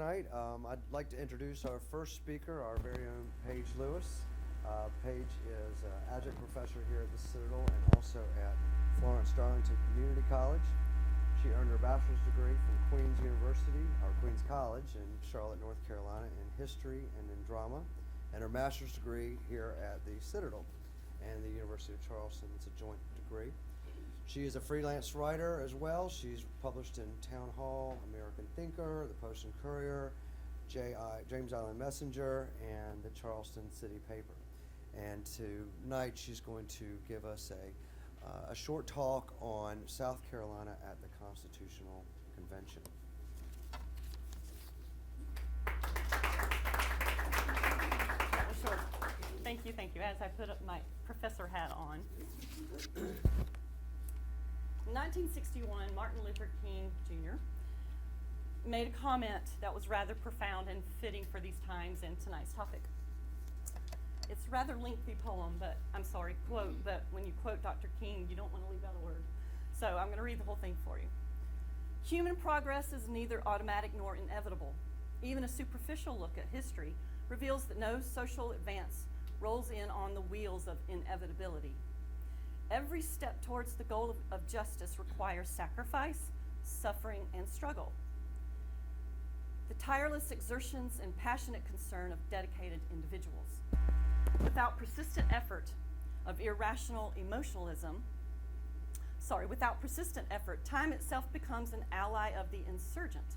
tonight. I'd like to introduce our first speaker, our very own Paige Lewis. Paige is adjunct professor here at the Citadel and also at Florence Darlington Community College. She earned her bachelor's degree from Queen's University, or Queen's College in Charlotte, North Carolina, in history and in drama, and her master's degree here at the Citadel and the University of Charleston. It's a joint degree. She is a freelance writer as well. She's published in Town Hall, American Thinker, the Post and Courier, James Island Messenger, and the Charleston City Paper. And tonight she's going to give us a short talk on South Carolina at the Constitutional Convention. That was short. Thank you. As I put up my professor hat on. In 1961, Martin Luther King Jr. made a comment that was rather profound and fitting for these times and tonight's topic. It's a rather lengthy poem, quote, but when you quote Dr. King, you don't want to leave out a word. So I'm going to read the whole thing for you. Human progress is neither automatic nor inevitable. Even a superficial look at history reveals that no social advance rolls in on the wheels of inevitability. Every step towards the goal of justice requires sacrifice, suffering, and struggle. The tireless exertions and passionate concern of dedicated individuals. Without persistent effort, time itself becomes an ally of the insurgent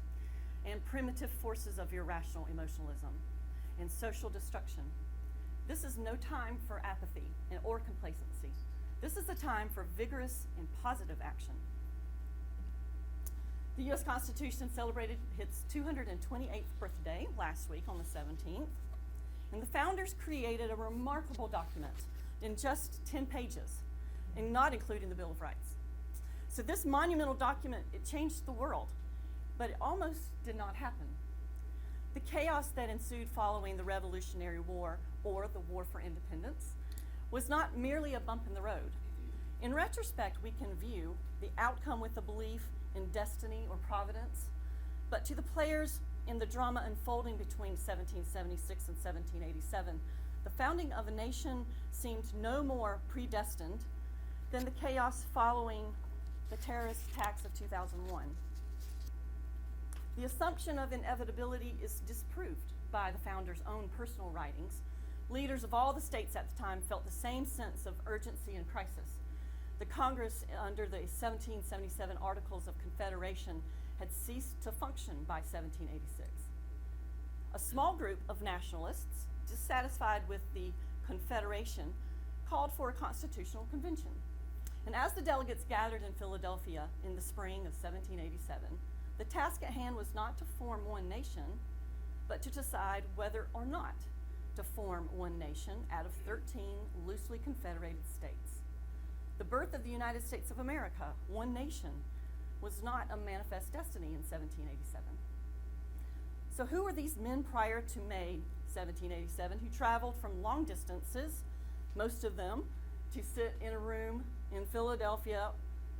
and primitive forces of irrational emotionalism and social destruction. This is no time for apathy or complacency. This is a time for vigorous and positive action. The U.S. Constitution celebrated its 228th birthday last week on the 17th, and the founders created a remarkable document in just 10 pages, and not including the Bill of Rights. So this monumental document, it changed the world, but it almost did not happen. The chaos that ensued following the Revolutionary War, or the War for Independence, was not merely a bump in the road. In retrospect, we can view the outcome with a belief in destiny or providence, but to the players in the drama unfolding between 1776 and 1787, the founding of a nation seemed no more predestined than the chaos following the terrorist attacks of 2001. The assumption of inevitability is disproved by the founders' own personal writings. Leaders of all the states at the time felt the same sense of urgency and crisis. The Congress, under the 1777 Articles of Confederation, had ceased to function by 1786. A small group of nationalists, dissatisfied with the Confederation, called for a constitutional convention. And as the delegates gathered in Philadelphia in the spring of 1787, the task at hand was not to form one nation, but to decide whether or not to form one nation out of 13 loosely confederated states. The birth of the United States of America, one nation, was not a manifest destiny in 1787. So who were these men prior to May 1787 who traveled from long distances, most of them, to sit in a room in Philadelphia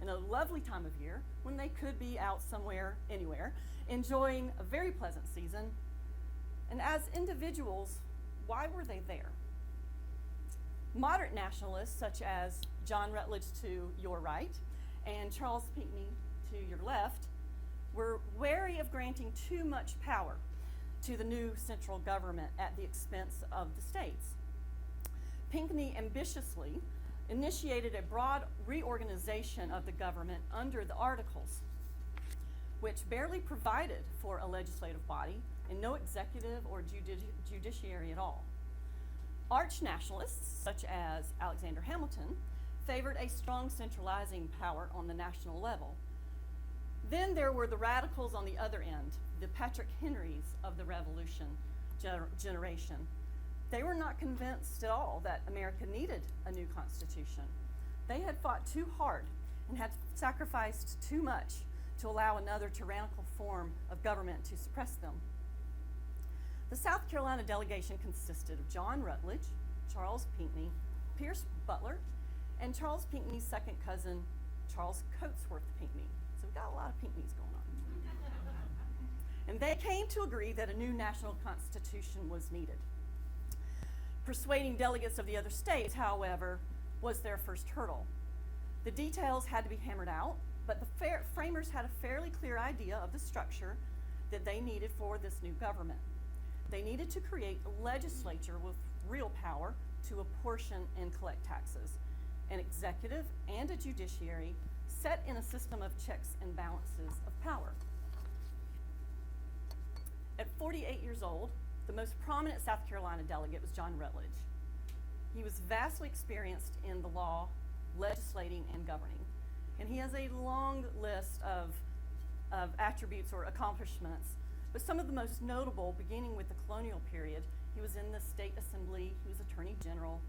in a lovely time of year when they could be out somewhere, anywhere, enjoying a very pleasant season? And as individuals, why were they there? Moderate nationalists such as John Rutledge to your right and Charles Pinckney to your left were wary of granting too much power to the new central government at the expense of the states. Pinckney ambitiously initiated a broad reorganization of the government under the Articles, which barely provided for a legislative body and no executive or judiciary at all. Arch nationalists, such as Alexander Hamilton, favored a strong centralizing power on the national level. Then there were the radicals on the other end, the Patrick Henrys of the Revolution generation. They were not convinced at all that America needed a new constitution. They had fought too hard and had sacrificed too much to allow another tyrannical form of government to suppress them. The South Carolina delegation consisted of John Rutledge, Charles Pinckney, Pierce Butler, and Charles Pinckney's second cousin, Charles Cotesworth Pinckney. So we got a lot of Pinckneys going on. And they came to agree that a new national constitution was needed. Persuading delegates of the other states, however, was their first hurdle. The details had to be hammered out, but the framers had a fairly clear idea of the structure that they needed for this new government. They needed to create a legislature with real power to apportion and collect taxes, an executive and a judiciary set in a system of checks and balances of power. At 48 years old, the most prominent South Carolina delegate was John Rutledge. He was vastly experienced in the law, legislating, and governing. And he has a long list of attributes or accomplishments, but some of the most notable, beginning with the colonial period, he was in the State Assembly, he was Attorney General,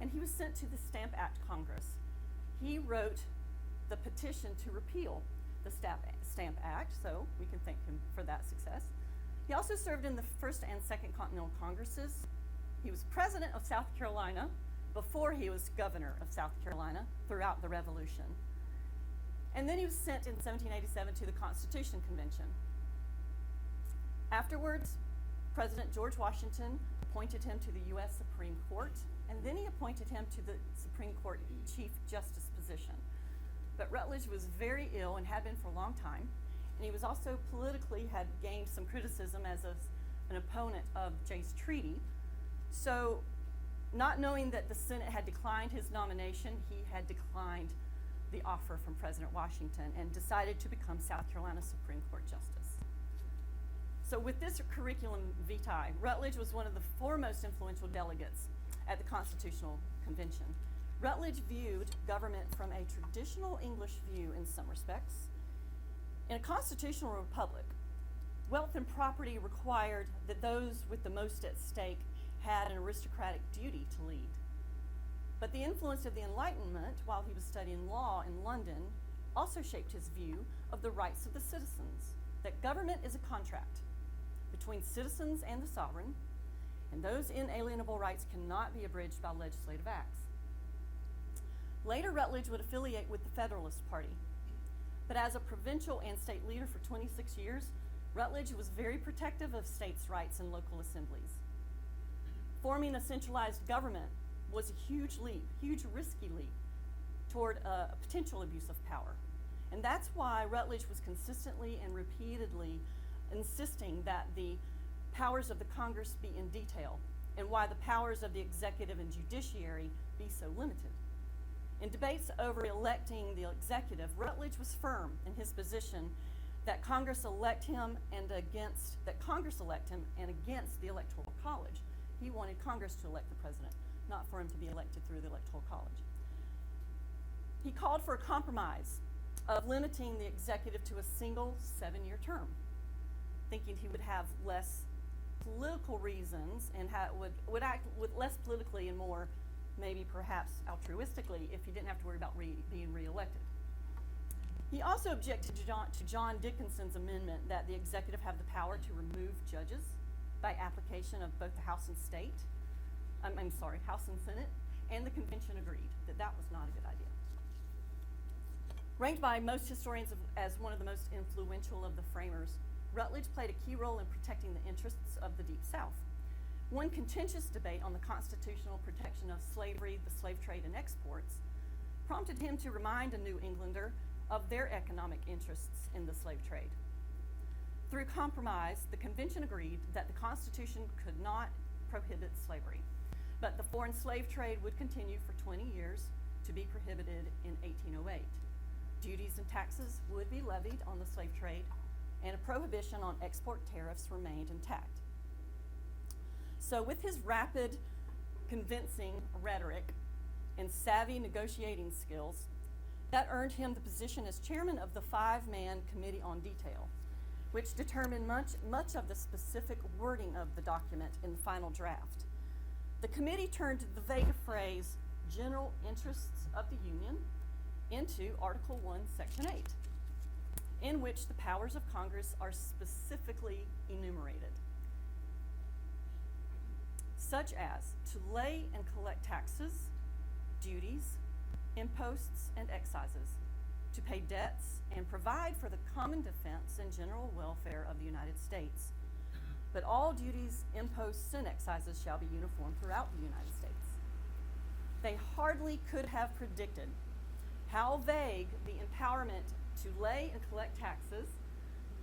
and he was sent to the Stamp Act Congress. He wrote the petition to repeal the Stamp Act, so we can thank him for that success. He also served in the First and Second Continental Congresses. He was president of South Carolina before he was governor of South Carolina throughout the Revolution. And then he was sent in 1787 to the Constitution Convention. Afterwards, President George Washington appointed him to the U.S. Supreme Court, and then he appointed him to the Supreme Court Chief Justice position. But Rutledge was very ill and had been for a long time, and he was also politically had gained some criticism as an opponent of Jay's Treaty. So, not knowing that the Senate had declined his nomination, he had declined the offer from President Washington and decided to become South Carolina Supreme Court Justice. So with this curriculum vitae, Rutledge was one of the foremost influential delegates at the Constitutional Convention. Rutledge viewed government from a traditional English view in some respects. In a constitutional republic, wealth and property required that those with the most at stake had an aristocratic duty to lead. But the influence of the Enlightenment, while he was studying law in London, also shaped his view of the rights of the citizens, that government is a contract between citizens and the sovereign, and those inalienable rights cannot be abridged by legislative acts. Later, Rutledge would affiliate with the Federalist Party, but as a provincial and state leader for 26 years, Rutledge was very protective of states' rights in local assemblies. Forming a centralized government was a huge leap, huge risky leap toward a potential abuse of power. And that's why Rutledge was consistently and repeatedly insisting that the powers of the Congress be in detail, and why the powers of the executive and judiciary be so limited. In debates over electing the executive, Rutledge was firm in his position that Congress elect him and against the Electoral College. He wanted Congress to elect the president, not for him to be elected through the Electoral College. He called for a compromise of limiting the executive to a single 7-year term, thinking he would have less political reasons and would act with less politically and more maybe perhaps altruistically if he didn't have to worry about being reelected. He also objected to John Dickinson's amendment that the executive have the power to remove judges by application of both the House and House and Senate, and the convention agreed that that was not a good idea. Ranked by most historians as one of the most influential of the framers, Rutledge played a key role in protecting the interests of the Deep South. One contentious debate on the constitutional protection of slavery, the slave trade, and exports prompted him to remind a New Englander of their economic interests in the slave trade. Through compromise, the convention agreed that the Constitution could not prohibit slavery, but the foreign slave trade would continue for 20 years to be prohibited in 1808. Duties and taxes would be levied on the slave trade, and a prohibition on export tariffs remained intact. So with his rapid, convincing rhetoric and savvy negotiating skills, that earned him the position as chairman of the 5-man Committee on Detail, which determined much of the specific wording of the document in the final draft. The committee turned the vague phrase, general interests of the Union, into Article 1, Section 8, in which the powers of Congress are specifically enumerated, such as to lay and collect taxes, duties, imposts, and excises, to pay debts, and provide for the common defense and general welfare of the United States. But all duties imposed sin excises shall be uniform throughout the United States. They hardly could have predicted how vague the empowerment to lay and collect taxes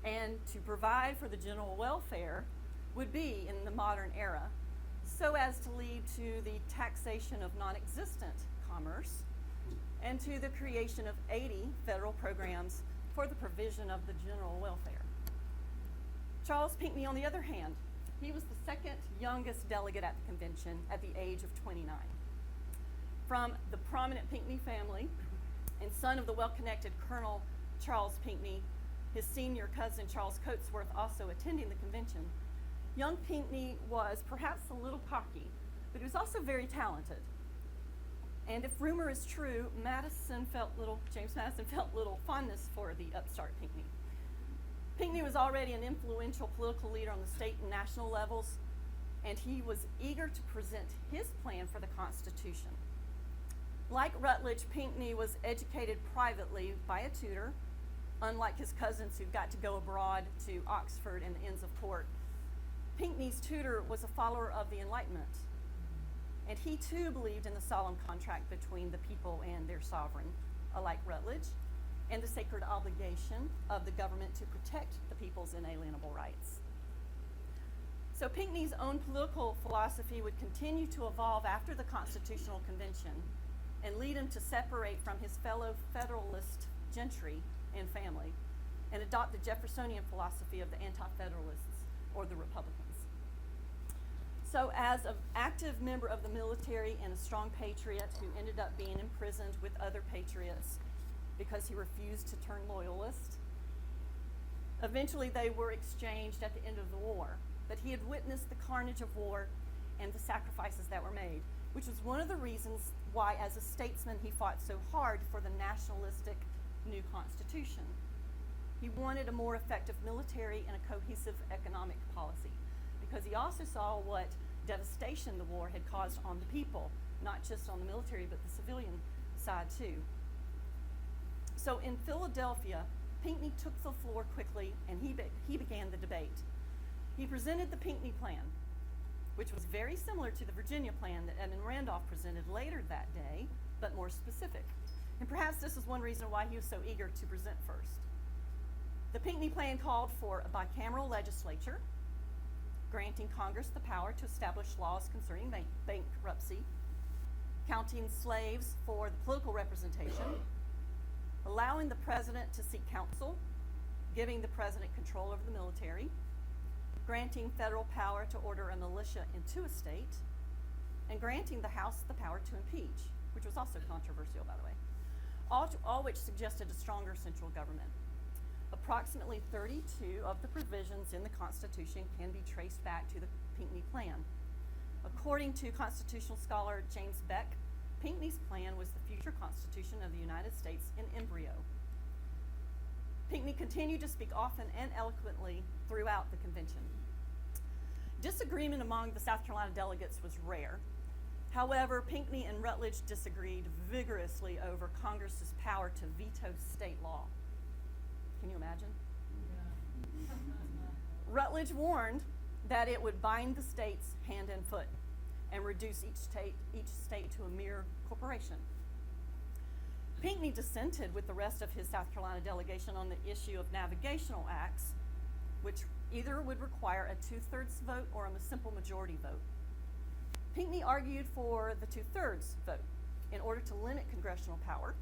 and to provide for the general welfare would be in the modern era, so as to lead to the taxation of non-existent commerce and to the creation of 80 federal programs for the provision of the general welfare. Charles Pinckney, on the other hand, he was the second youngest delegate at the convention at the age of 29. From the prominent Pinckney family and son of the well-connected Colonel Charles Pinckney, his senior cousin Charles Coatsworth also attending the convention, young Pinckney was perhaps a little cocky, but he was also very talented. And if rumor is true, James Madison felt little fondness for the upstart Pinckney. Pinckney was already an influential political leader on the state and national levels, and he was eager to present his plan for the Constitution. Like Rutledge, Pinckney was educated privately by a tutor, unlike his cousins who got to go abroad to Oxford and the Inns of Court. Pinckney's tutor was a follower of the Enlightenment, and he too believed in the solemn contract between the people and their sovereign, like Rutledge, and the sacred obligation of the government to protect the people's inalienable rights. So Pinckney's own political philosophy would continue to evolve after the Constitutional Convention and lead him to separate from his fellow Federalist gentry and family and adopt the Jeffersonian philosophy of the anti-Federalists or the Republicans. So as an active member of the military and a strong patriot who ended up being imprisoned with other patriots because he refused to turn loyalist, eventually they were exchanged at the end of the war. But he had witnessed the carnage of war and the sacrifices that were made, which was one of the reasons why, as a statesman, he fought so hard for the nationalistic new Constitution. He wanted a more effective military and a cohesive economic policy, because he also saw what devastation the war had caused on the people, not just on the military, but the civilian side too. So in Philadelphia, Pinckney took the floor quickly, and he began the debate. He presented the Pinckney Plan, which was very similar to the Virginia Plan that Edmund Randolph presented later that day, but more specific. And perhaps this is one reason why he was so eager to present first. The Pinckney Plan called for a bicameral legislature, granting Congress the power to establish laws concerning bankruptcy, counting slaves for the political representation, allowing the president to seek counsel, giving the president control over the military, granting federal power to order a militia into a state, and granting the House the power to impeach, which was also controversial, by the way, all which suggested a stronger central government. Approximately 32 of the provisions in the Constitution can be traced back to the Pinckney Plan. According to constitutional scholar James Beck, Pinckney's plan was the future Constitution of the United States in embryo. Pinckney continued to speak often and eloquently throughout the convention. Disagreement among the South Carolina delegates was rare. However, Pinckney and Rutledge disagreed vigorously over Congress's power to veto state law. Can you imagine? Yeah. Rutledge warned that it would bind the states hand and foot and reduce each state to a mere corporation. Pinckney dissented with the rest of his South Carolina delegation on the issue of navigational acts, which either would require a 2/3 vote or a simple majority vote. Pinckney argued for the 2/3 vote in order to limit congressional power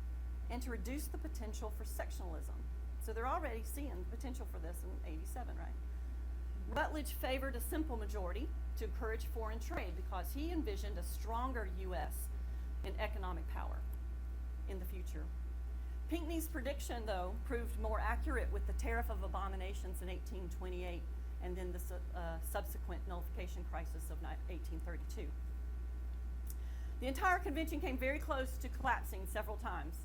and to reduce the potential for sectionalism. So they're already seeing potential for this in '87, right? Rutledge favored a simple majority to encourage foreign trade because he envisioned a stronger U.S. in economic power in the future. Pinckney's prediction, though, proved more accurate with the Tariff of Abominations in 1828 and then the subsequent nullification crisis of 1832. The entire convention came very close to collapsing several times,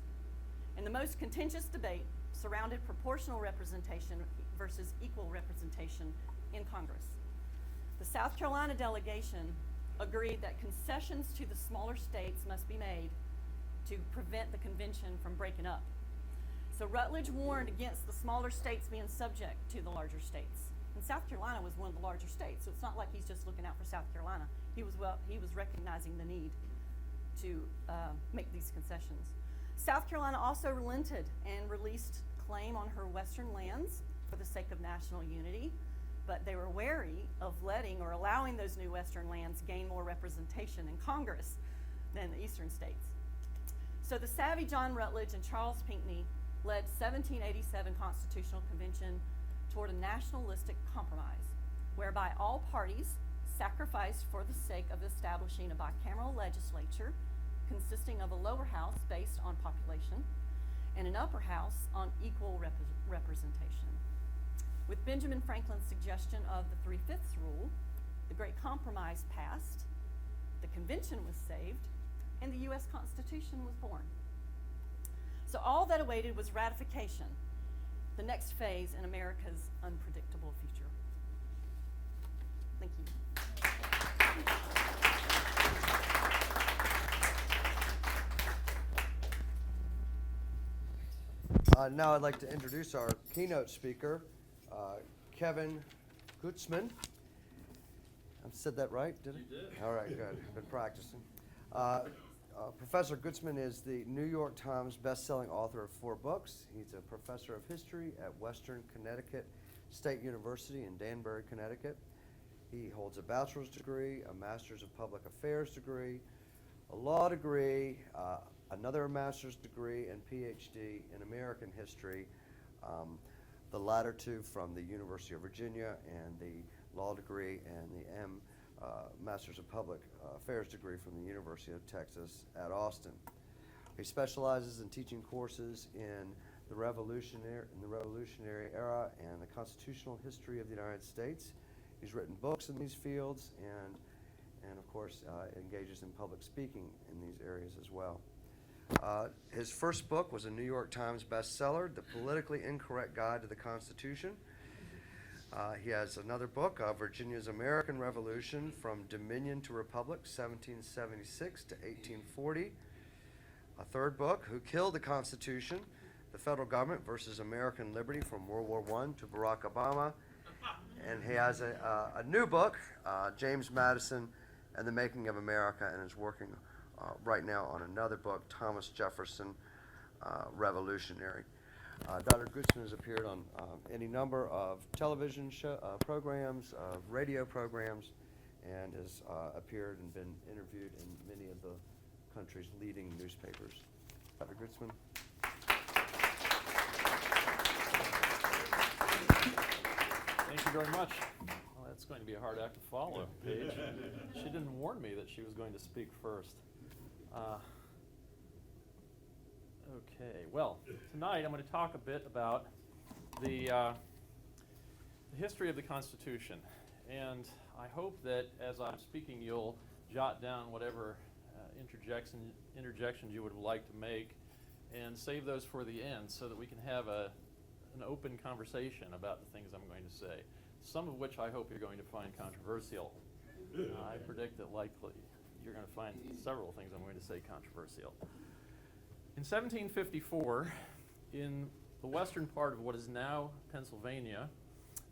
and the most contentious debate surrounded proportional representation versus equal representation in Congress. The South Carolina delegation agreed that concessions to the smaller states must be made to prevent the convention from breaking up. So Rutledge warned against the smaller states being subject to the larger states. And South Carolina was one of the larger states, so it's not like he's just looking out for South Carolina. He was recognizing the need to make these concessions. South Carolina also relented and released claim on her western lands for the sake of national unity, but they were wary of letting or allowing those new western lands gain more representation in Congress than the eastern states. So the savvy John Rutledge and Charles Pinckney led 1787 Constitutional Convention toward a nationalistic compromise, whereby all parties sacrificed for the sake of establishing a bicameral legislature consisting of a lower house based on population and an upper house on equal representation. With Benjamin Franklin's suggestion of the 3/5 rule, the Great Compromise passed, the convention was saved, and the U.S. Constitution was born. So all that awaited was ratification, the next phase in America's unpredictable future. Thank you. Now I'd like to introduce our keynote speaker, Kevin Gutzman. I said that right, did I? You did. All right, good. I've been practicing. Professor Gutzman is the New York Times best-selling author of 4 books. He's a professor of history at Western Connecticut State University in Danbury, Connecticut. He holds a bachelor's degree, a master's of public affairs degree, a law degree, another master's degree, and PhD in American history, the latter 2 from the University of Virginia, and the law degree and the Masters of Public Affairs degree from the University of Texas at Austin. He specializes in teaching courses in the Revolutionary era and the constitutional history of the United States. He's written books in these fields and of course engages in public speaking in these areas as well. His first book was a New York Times bestseller, The Politically Incorrect Guide to the Constitution. He has another book, Virginia's American Revolution from Dominion to Republic, 1776 to 1840. A third book, Who Killed the Constitution? The Federal Government versus American Liberty from World War I to Barack Obama. And he has a new book, James Madison and the Making of America, and is working right now on another book, Thomas Jefferson, Revolutionary. Dr. Gutzman has appeared on any number of television programs, radio programs, and has appeared and been interviewed in many of the country's leading newspapers. Dr. Gutzman. Thank you very much. Well, that's going to be a hard act to follow, Paige. She didn't warn me that she was going to speak first. Okay, well, tonight I'm going to talk a bit about the history of the Constitution. And I hope that as I'm speaking, you'll jot down whatever interjections you would like to make and save those for the end so that we can have an open conversation about the things I'm going to say, some of which I hope you're going to find controversial. I predict that likely you're going to find several things I'm going to say controversial. In 1754, in the western part of what is now Pennsylvania,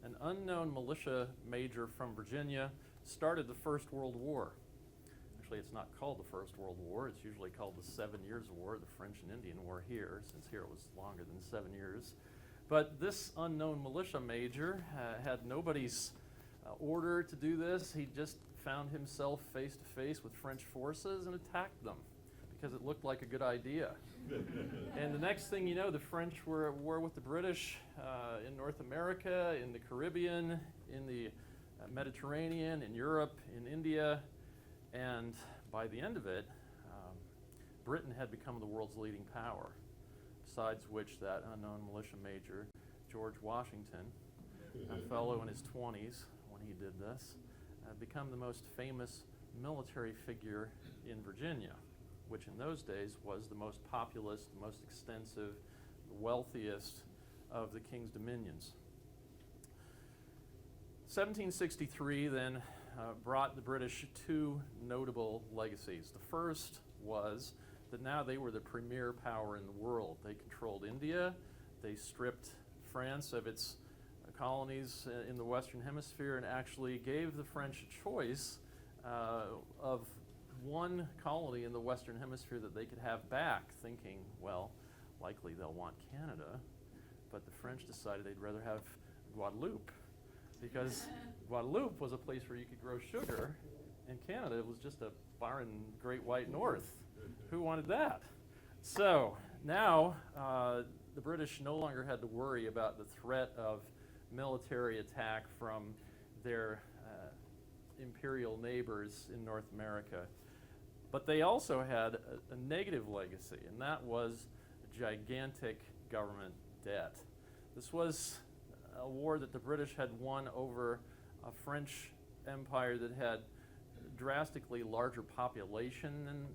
an unknown militia major from Virginia started the First World War. Actually, it's not called the First World War. It's usually called the 7 Years' War, the French and Indian War here, since here it was longer than 7 years. But this unknown militia major had nobody's order to do this. He just found himself face to face with French forces and attacked them because it looked like a good idea. And the next thing you know, the French were at war with the British in North America, in the Caribbean, in the Mediterranean, in Europe, in India, and by the end of it, Britain had become the world's leading power, besides which that unknown militia major, George Washington, a fellow in his 20s when he did this, had become the most famous military figure in Virginia, which in those days was the most populous, the most extensive, the wealthiest of the king's dominions. 1763 then brought the British 2 notable legacies. The first was that now they were the premier power in the world. They controlled India, They stripped France of its colonies in the Western Hemisphere and actually gave the French a choice of one colony in the Western Hemisphere that they could have back, thinking, well, likely they'll want Canada. But the French decided they'd rather have Guadeloupe, because Guadeloupe was a place where you could grow sugar, and Canada was just a barren Great White North. Who wanted that? So now the British no longer had to worry about the threat of military attack from their imperial neighbors in North America. But they also had a negative legacy, and that was gigantic government debt. This was a war that the British had won over a French empire that had drastically larger population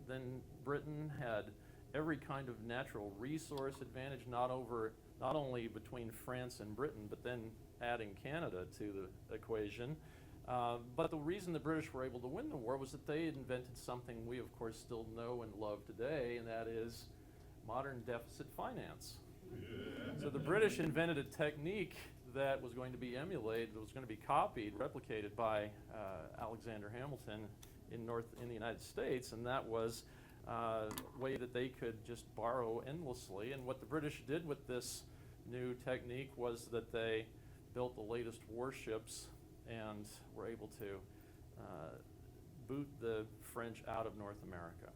than Britain, had every kind of natural resource advantage, not only between France and Britain, but then adding Canada to the equation. But the reason the British were able to win the war was that they had invented something we, of course, still know and love today, and that is modern deficit finance. So the British invented a technique that was going to be emulated, that was going to be copied, replicated by Alexander Hamilton in the United States, and that was a way that they could just borrow endlessly. And what the British did with this new technique was that they built the latest warships and were able to boot the French out of North America.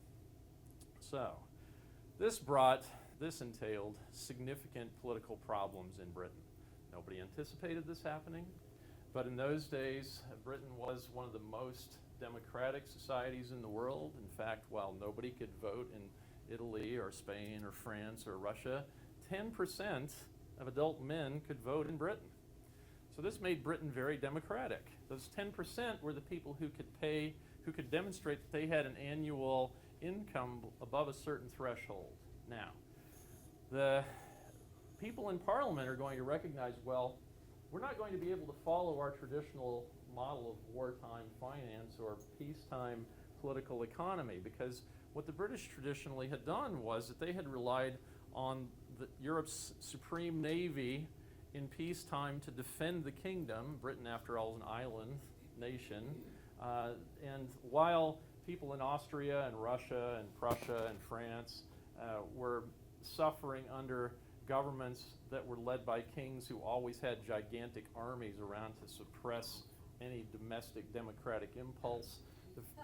So this entailed significant political problems in Britain. Nobody anticipated this happening, but in those days, Britain was one of the most democratic societies in the world. In fact, while nobody could vote in Italy or Spain or France or Russia, 10% of adult men could vote in Britain. So this made Britain very democratic. Those 10% were the people who could demonstrate that they had an annual income above a certain threshold. Now, the people in Parliament are going to recognize, well, we're not going to be able to follow our traditional model of wartime finance or peacetime political economy, because what the British traditionally had done was that they had relied on Europe's supreme navy in peacetime to defend the kingdom. Britain, after all, is an island nation. And while people in Austria and Russia and Prussia and France were suffering under governments that were led by kings who always had gigantic armies around to suppress any domestic democratic impulse,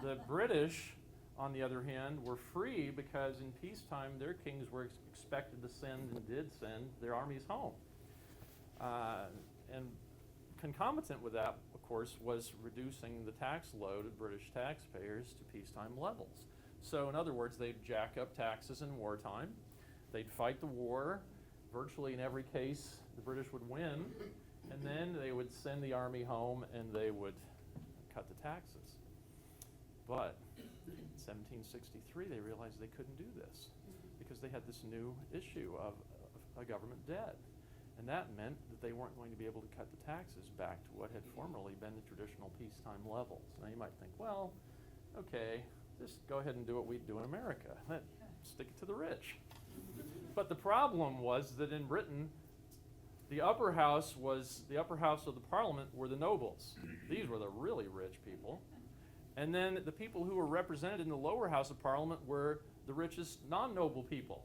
the British, on the other hand, were free because in peacetime their kings were expected to send, and did send, their armies home. And concomitant with that, of course, was reducing the tax load of British taxpayers to peacetime levels. So in other words, they'd jack up taxes in wartime, they'd fight the war. Virtually in every case, the British would win, and then they would send the army home and they would cut the taxes. But in 1763, they realized they couldn't do this because they had this new issue of a government debt. And that meant that they weren't going to be able to cut the taxes back to what had formerly been the traditional peacetime levels. Now you might think, well, okay, just go ahead and do what we do in America. Stick it to the rich. But the problem was that in Britain, the upper house of the parliament were the nobles. These were the really rich people. And then the people who were represented in the lower house of parliament were the richest non-noble people.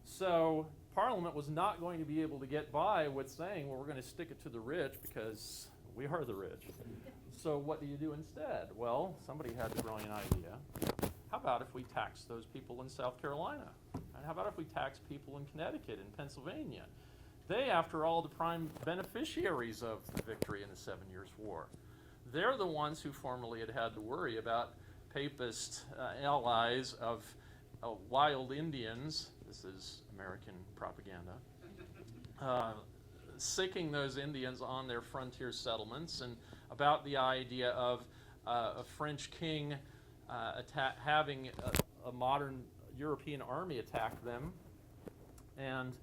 So Parliament was not going to be able to get by with saying, well, we're going to stick it to the rich because we are the rich. So what do you do instead? Well, somebody had the brilliant idea. How about if we tax those people in South Carolina? And how about if we tax people in Connecticut and Pennsylvania? They, after all, the prime beneficiaries of the victory in the 7 Years' War. They're the ones who formerly had to worry about papist allies of wild Indians. This is American propaganda. Sicking those Indians on their frontier settlements, and about the idea of a French king having a modern European army attack them. And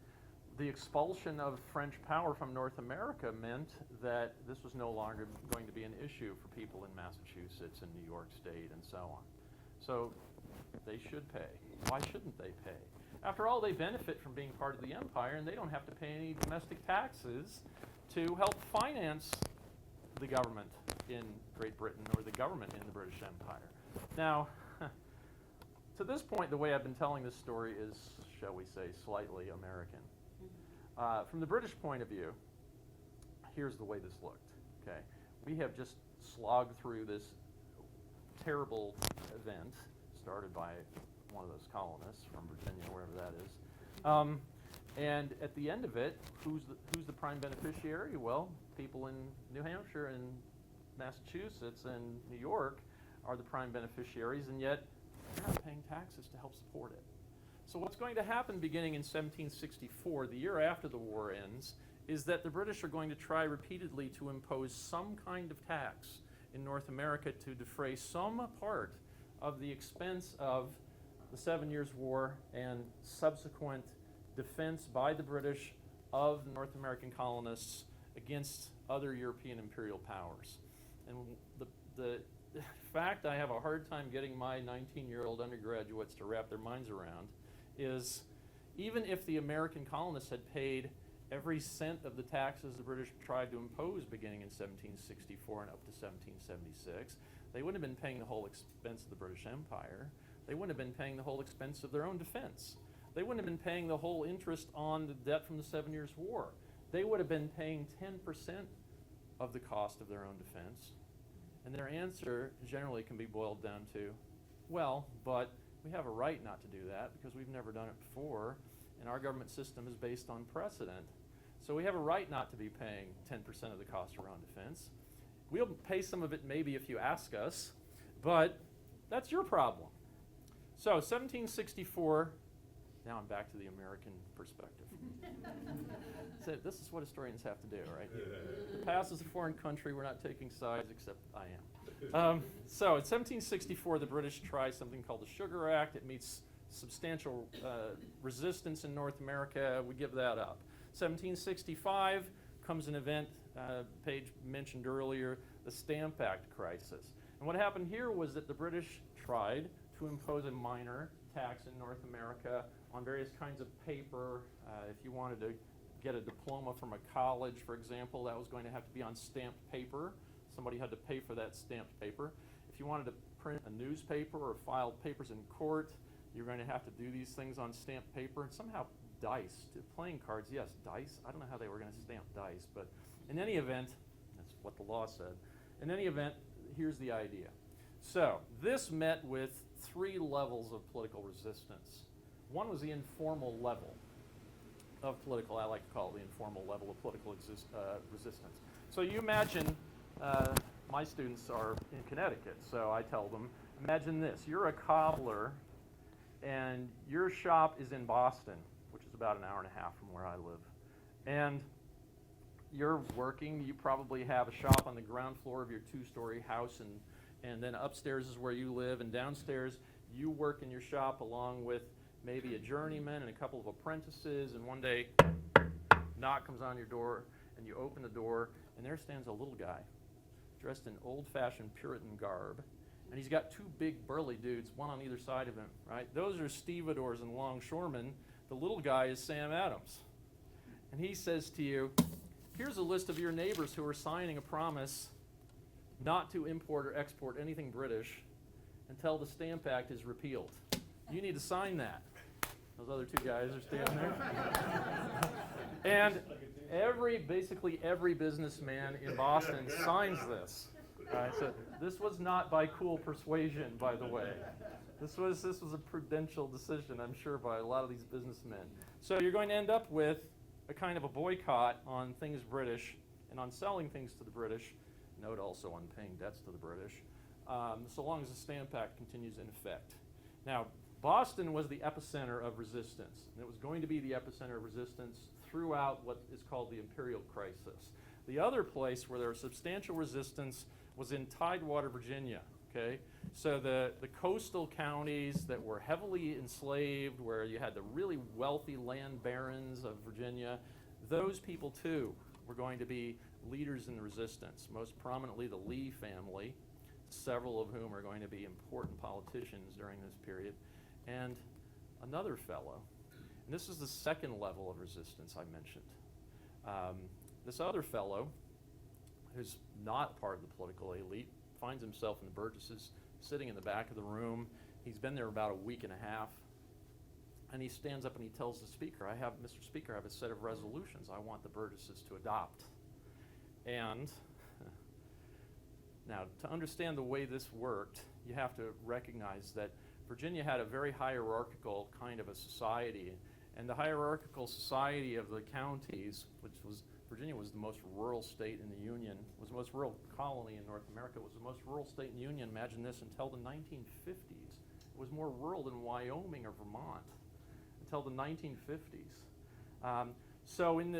the expulsion of French power from North America meant that this was no longer going to be an issue for people in Massachusetts and New York State and so on. So they should pay. Why shouldn't they pay? After all, they benefit from being part of the empire, and they don't have to pay any domestic taxes to help finance the government in Great Britain or the government in the British Empire. Now, to this point, the way I've been telling this story is, shall we say, slightly American. From the British point of view, here's the way this looked. Okay, we have just slogged through this terrible event started by one of those colonists from Virginia, wherever that is. And at the end of it, who's the prime beneficiary? Well, people in New Hampshire and Massachusetts and New York are the prime beneficiaries, and yet they're not paying taxes to help support it. So what's going to happen beginning in 1764, the year after the war ends, is that the British are going to try repeatedly to impose some kind of tax in North America to defray some part of the expense of the 7 Years' War and subsequent defense by the British of North American colonists against other European imperial powers. And the fact I have a hard time getting my 19-year-old undergraduates to wrap their minds around is even if the American colonists had paid every cent of the taxes the British tried to impose beginning in 1764 and up to 1776, they wouldn't have been paying the whole expense of the British Empire. They wouldn't have been paying the whole expense of their own defense. They wouldn't have been paying the whole interest on the debt from the 7 Years' War. They would have been paying 10% of the cost of their own defense. And their answer generally can be boiled down to, well, but we have a right not to do that because we've never done it before, and our government system is based on precedent. So we have a right not to be paying 10% of the cost of our own defense. We'll pay some of it maybe if you ask us, but that's your problem. So 1764, now I'm back to the American perspective. So this is what historians have to do, right? The past is a foreign country. We're not taking sides, except I am. So in 1764, the British try something called the Sugar Act. It meets substantial resistance in North America. We give that up. 1765 comes an event Paige mentioned earlier, the Stamp Act crisis. And what happened here was that the British tried to impose a minor tax in North America on various kinds of paper. If you wanted to get a diploma from a college, for example, that was going to have to be on stamped paper. Somebody had to pay for that stamped paper. If you wanted to print a newspaper or file papers in court, you're going to have to do these things on stamped paper. And somehow dice, playing cards, yes, dice. I don't know how they were going to stamp dice, but in any event, that's what the law said. In any event, here's the idea. So this met with three levels of political resistance. One was the informal level of political, I like to call it the informal level of political resistance. So you imagine, my students are in Connecticut, so I tell them, imagine this, you're a cobbler and your shop is in Boston, which is about an hour and a half from where I live. And you're working, you probably have a shop on the ground floor of your two-story house, and then upstairs is where you live, and downstairs you work in your shop along with maybe a journeyman and a couple of apprentices, and one day, knock comes on your door, and you open the door, and there stands a little guy dressed in old-fashioned Puritan garb, and he's got two big burly dudes, one on either side of him, right? Those are stevedores and longshoremen. The little guy is Sam Adams. And he says to you, here's a list of your neighbors who are signing a promise not to import or export anything British until the Stamp Act is repealed. You need to sign that. Those other two guys are standing there. And basically every businessman in Boston signs this. Right, so this was not by cool persuasion, by the way. This was a prudential decision, I'm sure, by a lot of these businessmen. So you're going to end up with a kind of a boycott on things British and on selling things to the British. Note also on paying debts to the British, so long as the Stamp Act continues in effect. Now, Boston was the epicenter of resistance, and it was going to be the epicenter of resistance throughout what is called the Imperial Crisis. The other place where there was substantial resistance was in Tidewater, Virginia. Okay, so the coastal counties that were heavily enslaved, where you had the really wealthy land barons of Virginia, those people too were going to be leaders in the resistance. Most prominently, the Lee family. several of whom are going to be important politicians during this period, and another fellow. And this is the second level of resistance I mentioned. This other fellow, who's not part of the political elite, finds himself in the Burgesses, sitting in the back of the room. He's been there about a week and a half, and he stands up and he tells the speaker, Mr. Speaker, I have a set of resolutions I want the Burgesses to adopt. And now, to understand the way this worked, you have to recognize that Virginia had a very hierarchical kind of a society, and the hierarchical society of the counties, Virginia was the most rural state in the Union, was the most rural colony in North America, was the most rural state in the Union, imagine this, until the 1950s. It was more rural than Wyoming or Vermont until the 1950s. So in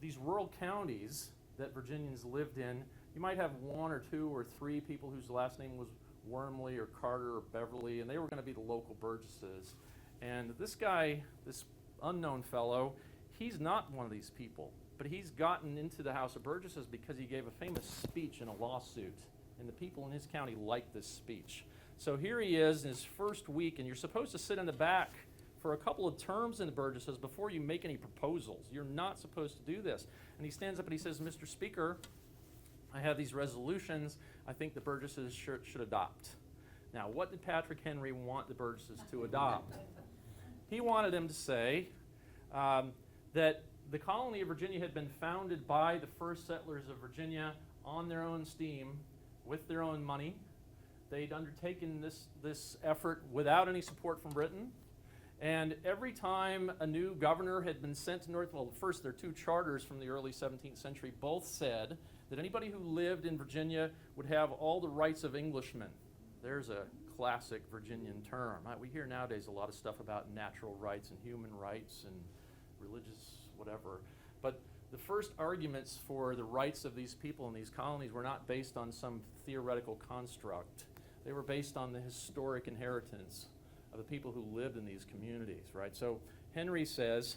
these rural counties that Virginians lived in, you might have one or two or three people whose last name was Wormley or Carter or Beverly, and they were going to be the local Burgesses. And this guy, this unknown fellow, he's not one of these people, but he's gotten into the House of Burgesses because he gave a famous speech in a lawsuit, and the people in his county liked this speech. So here he is in his first week, and you're supposed to sit in the back for a couple of terms in the Burgesses before you make any proposals. You're not supposed to do this. And he stands up and he says, Mr. Speaker, I have these resolutions I think the Burgesses should adopt. Now, what did Patrick Henry want the Burgesses to adopt? He wanted them to say that the colony of Virginia had been founded by the first settlers of Virginia on their own steam, with their own money. They'd undertaken this effort without any support from Britain. And every time a new governor had been sent to first their two charters from the early 17th century both said that anybody who lived in Virginia would have all the rights of Englishmen. There's a classic Virginian term. We hear nowadays a lot of stuff about natural rights and human rights and religious whatever. But the first arguments for the rights of these people in these colonies were not based on some theoretical construct. They were based on the historic inheritance of the people who lived in these communities, right? So Henry says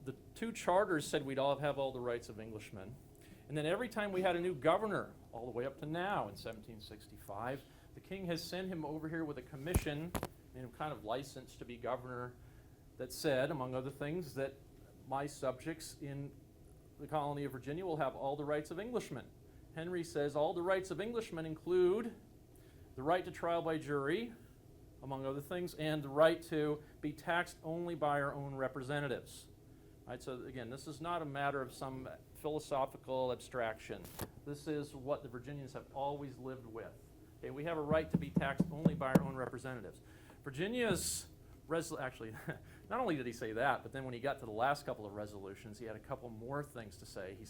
the two charters said we'd all have all the rights of Englishmen. And then every time we had a new governor, all the way up to now in 1765, the king has sent him over here with a commission, kind of licensed to be governor, that said, among other things, that my subjects in the colony of Virginia will have all the rights of Englishmen. Henry says all the rights of Englishmen include the right to trial by jury, among other things, and the right to be taxed only by our own representatives. Right, so again, this is not a matter of some philosophical abstraction. This is what the Virginians have always lived with. Okay, we have a right to be taxed only by our own representatives. Virginia's actually, not only did he say that, but then when he got to the last couple of resolutions, he had a couple more things to say. He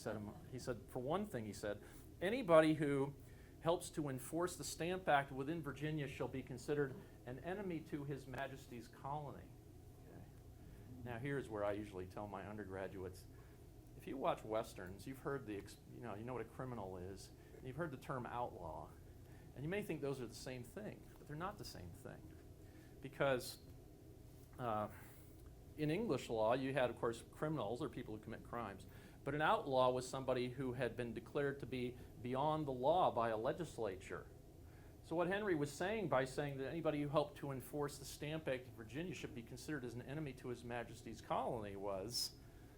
said, for one thing, he said, anybody who helps to enforce the Stamp Act within Virginia shall be considered an enemy to His Majesty's colony. Okay. Now here's where I usually tell my undergraduates, if you watch Westerns, you've heard you know what a criminal is, and you've heard the term outlaw, and you may think those are the same thing, but they're not the same thing. Because in English law, you had, of course, criminals or people who commit crimes, but an outlaw was somebody who had been declared to be beyond the law by a legislature. So what Henry was saying by saying that anybody who helped to enforce the Stamp Act of Virginia should be considered as an enemy to His Majesty's colony was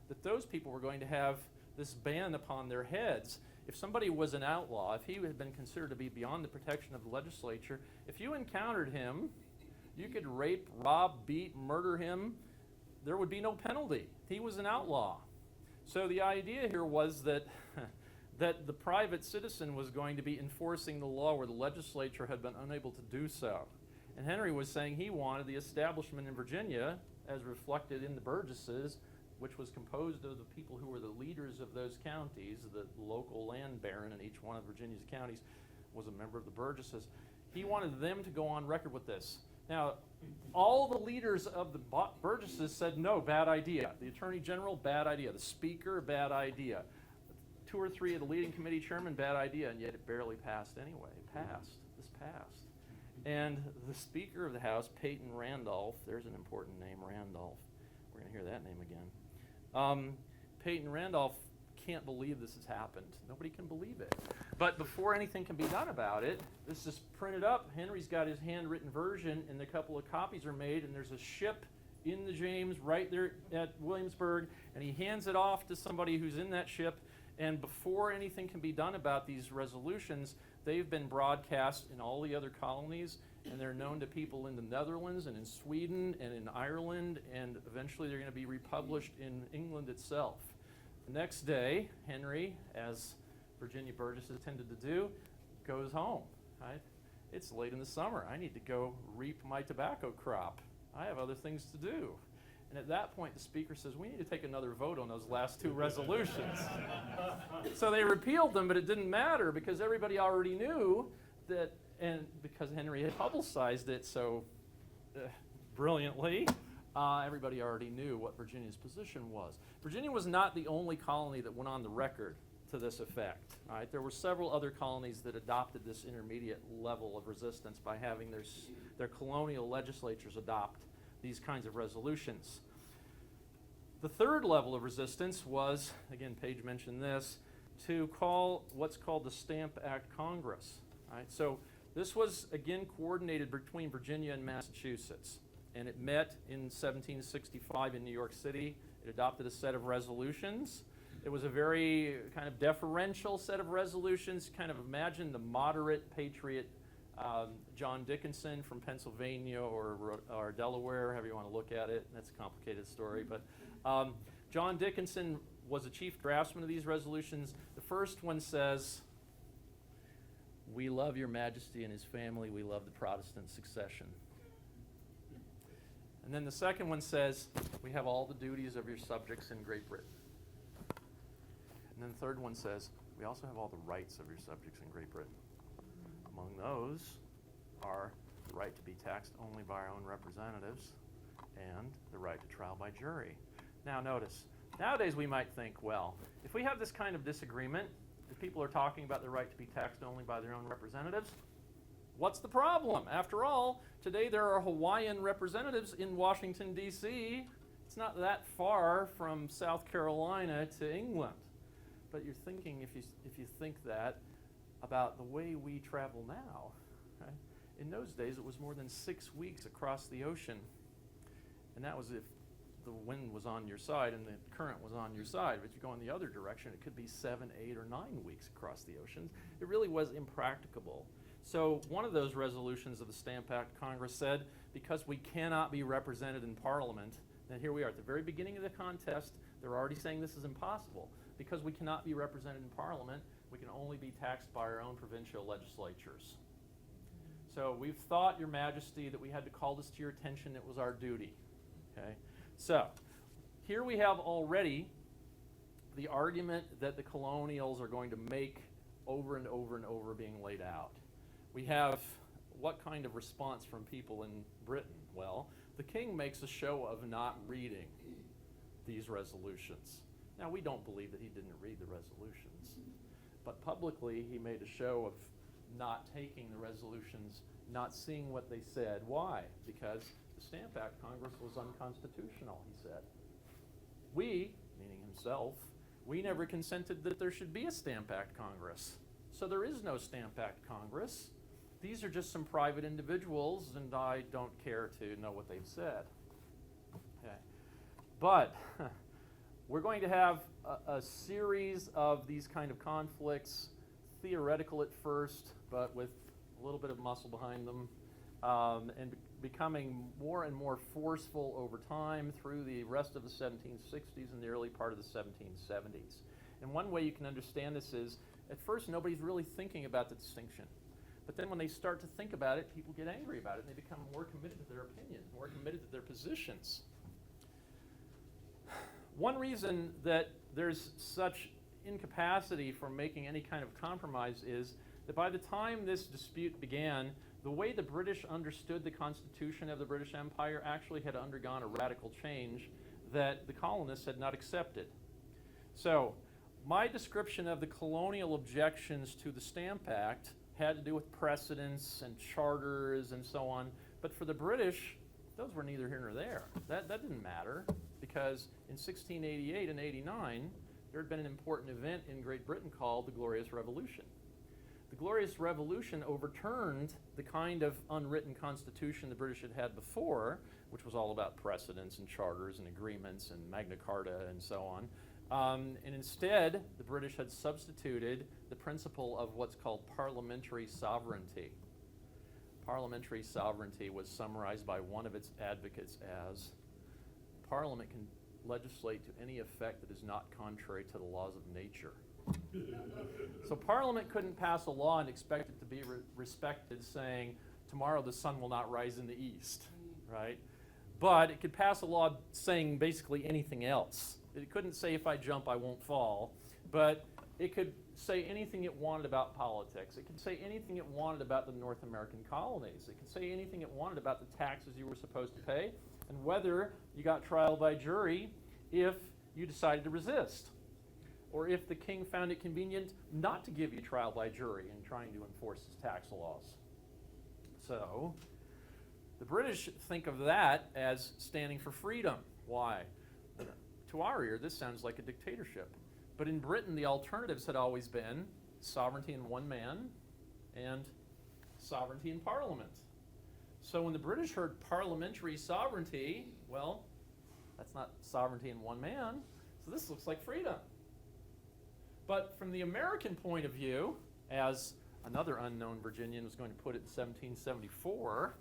that those people were going to have this ban upon their heads. If somebody was an outlaw, if he had been considered to be beyond the protection of the legislature, if you encountered him, you could rape, rob, beat, murder him. There would be no penalty. He was an outlaw. So the idea here was that that the private citizen was going to be enforcing the law where the legislature had been unable to do so. And Henry was saying he wanted the establishment in Virginia, as reflected in the Burgesses, which was composed of the people who were the leaders of those counties. The local land baron in each one of Virginia's counties was a member of the Burgesses. He wanted them to go on record with this. Now, all the leaders of the Burgesses said, no, bad idea. The Attorney General, bad idea. The Speaker, bad idea. 2 or 3 of the leading committee chairmen, bad idea, and yet it barely passed anyway. This passed. And the Speaker of the House, Peyton Randolph, there's an important name, Randolph. We're going to hear that name again. Peyton Randolph can't believe this has happened. Nobody can believe it. But before anything can be done about it, this is printed up. Henry's got his handwritten version, and a couple of copies are made, and there's a ship in the James right there at Williamsburg, and he hands it off to somebody who's in that ship. And before anything can be done about these resolutions, they've been broadcast in all the other colonies, and they're known to people in the Netherlands and in Sweden and in Ireland, and eventually they're going to be republished in England itself. The next day, Henry, as Virginia Burgesses tended to do, goes home. Right? It's late in the summer. I need to go reap my tobacco crop. I have other things to do. And at that point, the speaker says, we need to take another vote on those last two resolutions. So they repealed them, but it didn't matter because everybody already knew that, and because Henry had publicized it so brilliantly, everybody already knew what Virginia's position was. Virginia was not the only colony that went on the record to this effect. Right? There were several other colonies that adopted this intermediate level of resistance by having their colonial legislatures adopt these kinds of resolutions. The third level of resistance was, again, Paige mentioned this, to call what's called the Stamp Act Congress. Right? So this was, again, coordinated between Virginia and Massachusetts. And it met in 1765 in New York City. It adopted a set of resolutions. It was a very kind of deferential set of resolutions. Kind of imagine the moderate patriot John Dickinson from Pennsylvania or Delaware, however you want to look at it. That's a complicated story. But John Dickinson was a chief draftsman of these resolutions. The first one says, "We love your majesty and his family. We love the Protestant succession." And then the second one says, "We have all the duties of your subjects in Great Britain." And then the third one says, "We also have all the rights of your subjects in Great Britain. Among those are the right to be taxed only by our own representatives and the right to trial by jury." Now notice, nowadays we might think, well, if we have this kind of disagreement, if people are talking about the right to be taxed only by their own representatives, what's the problem? After all, today there are Hawaiian representatives in Washington, D.C. It's not that far from South Carolina to England. But you're thinking, if you think that, about the way we travel now. Right? In those days, it was more than 6 weeks across the ocean. And that was if the wind was on your side and the current was on your side. But if you go in the other direction, it could be 7, 8, or 9 weeks across the ocean. It really was impracticable. So one of those resolutions of the Stamp Act Congress said, because we cannot be represented in Parliament, and here we are at the very beginning of the contest, they're already saying this is impossible. Because we cannot be represented in Parliament, we can only be taxed by our own provincial legislatures. So we've thought, Your Majesty, that we had to call this to your attention. It was our duty. Okay? So here we have already the argument that the colonials are going to make over and over and over being laid out. We have what kind of response from people in Britain? Well, the king makes a show of not reading these resolutions. Now, we don't believe that he didn't read the resolutions, but publicly he made a show of not taking the resolutions, not seeing what they said. Why? Because the Stamp Act Congress was unconstitutional, he said. We, meaning himself, we never consented that there should be a Stamp Act Congress. So there is no Stamp Act Congress. These are just some private individuals, and I don't care to know what they've said. Okay. But we're going to have a series of these kind of conflicts, theoretical at first, but with a little bit of muscle behind them, and becoming more and more forceful over time through the rest of the 1760s and the early part of the 1770s. And one way you can understand this is, at first nobody's really thinking about the distinction. But then when they start to think about it, people get angry about it, and they become more committed to their opinions, more committed to their positions. One reason that there's such incapacity for making any kind of compromise is that by the time this dispute began, the way the British understood the Constitution of the British Empire actually had undergone a radical change that the colonists had not accepted. So, my description of the colonial objections to the Stamp Act had to do with precedents and charters and so on, but for the British, those were neither here nor there. That didn't matter, because in 1688 and 89, there had been an important event in Great Britain called the Glorious Revolution. The Glorious Revolution overturned the kind of unwritten constitution the British had had before, which was all about precedents and charters and agreements and Magna Carta and so on. And instead, the British had substituted the principle of what's called parliamentary sovereignty. Parliamentary sovereignty was summarized by one of its advocates as Parliament can legislate to any effect that is not contrary to the laws of nature. So Parliament couldn't pass a law and expect it to be respected, saying, tomorrow the sun will not rise in the east, right? But it could pass a law saying basically anything else. It couldn't say if I jump, I won't fall, but it could say anything it wanted about politics. It could say anything it wanted about the North American colonies. It could say anything it wanted about the taxes you were supposed to pay and whether you got trial by jury if you decided to resist, or if the king found it convenient not to give you trial by jury in trying to enforce his tax laws. So the British think of that as standing for freedom. Why? To our ear, this sounds like a dictatorship. But in Britain, the alternatives had always been sovereignty in one man and sovereignty in Parliament. So when the British heard parliamentary sovereignty, well, that's not sovereignty in one man, so this looks like freedom. But from the American point of view, as another unknown Virginian was going to put it in 1774,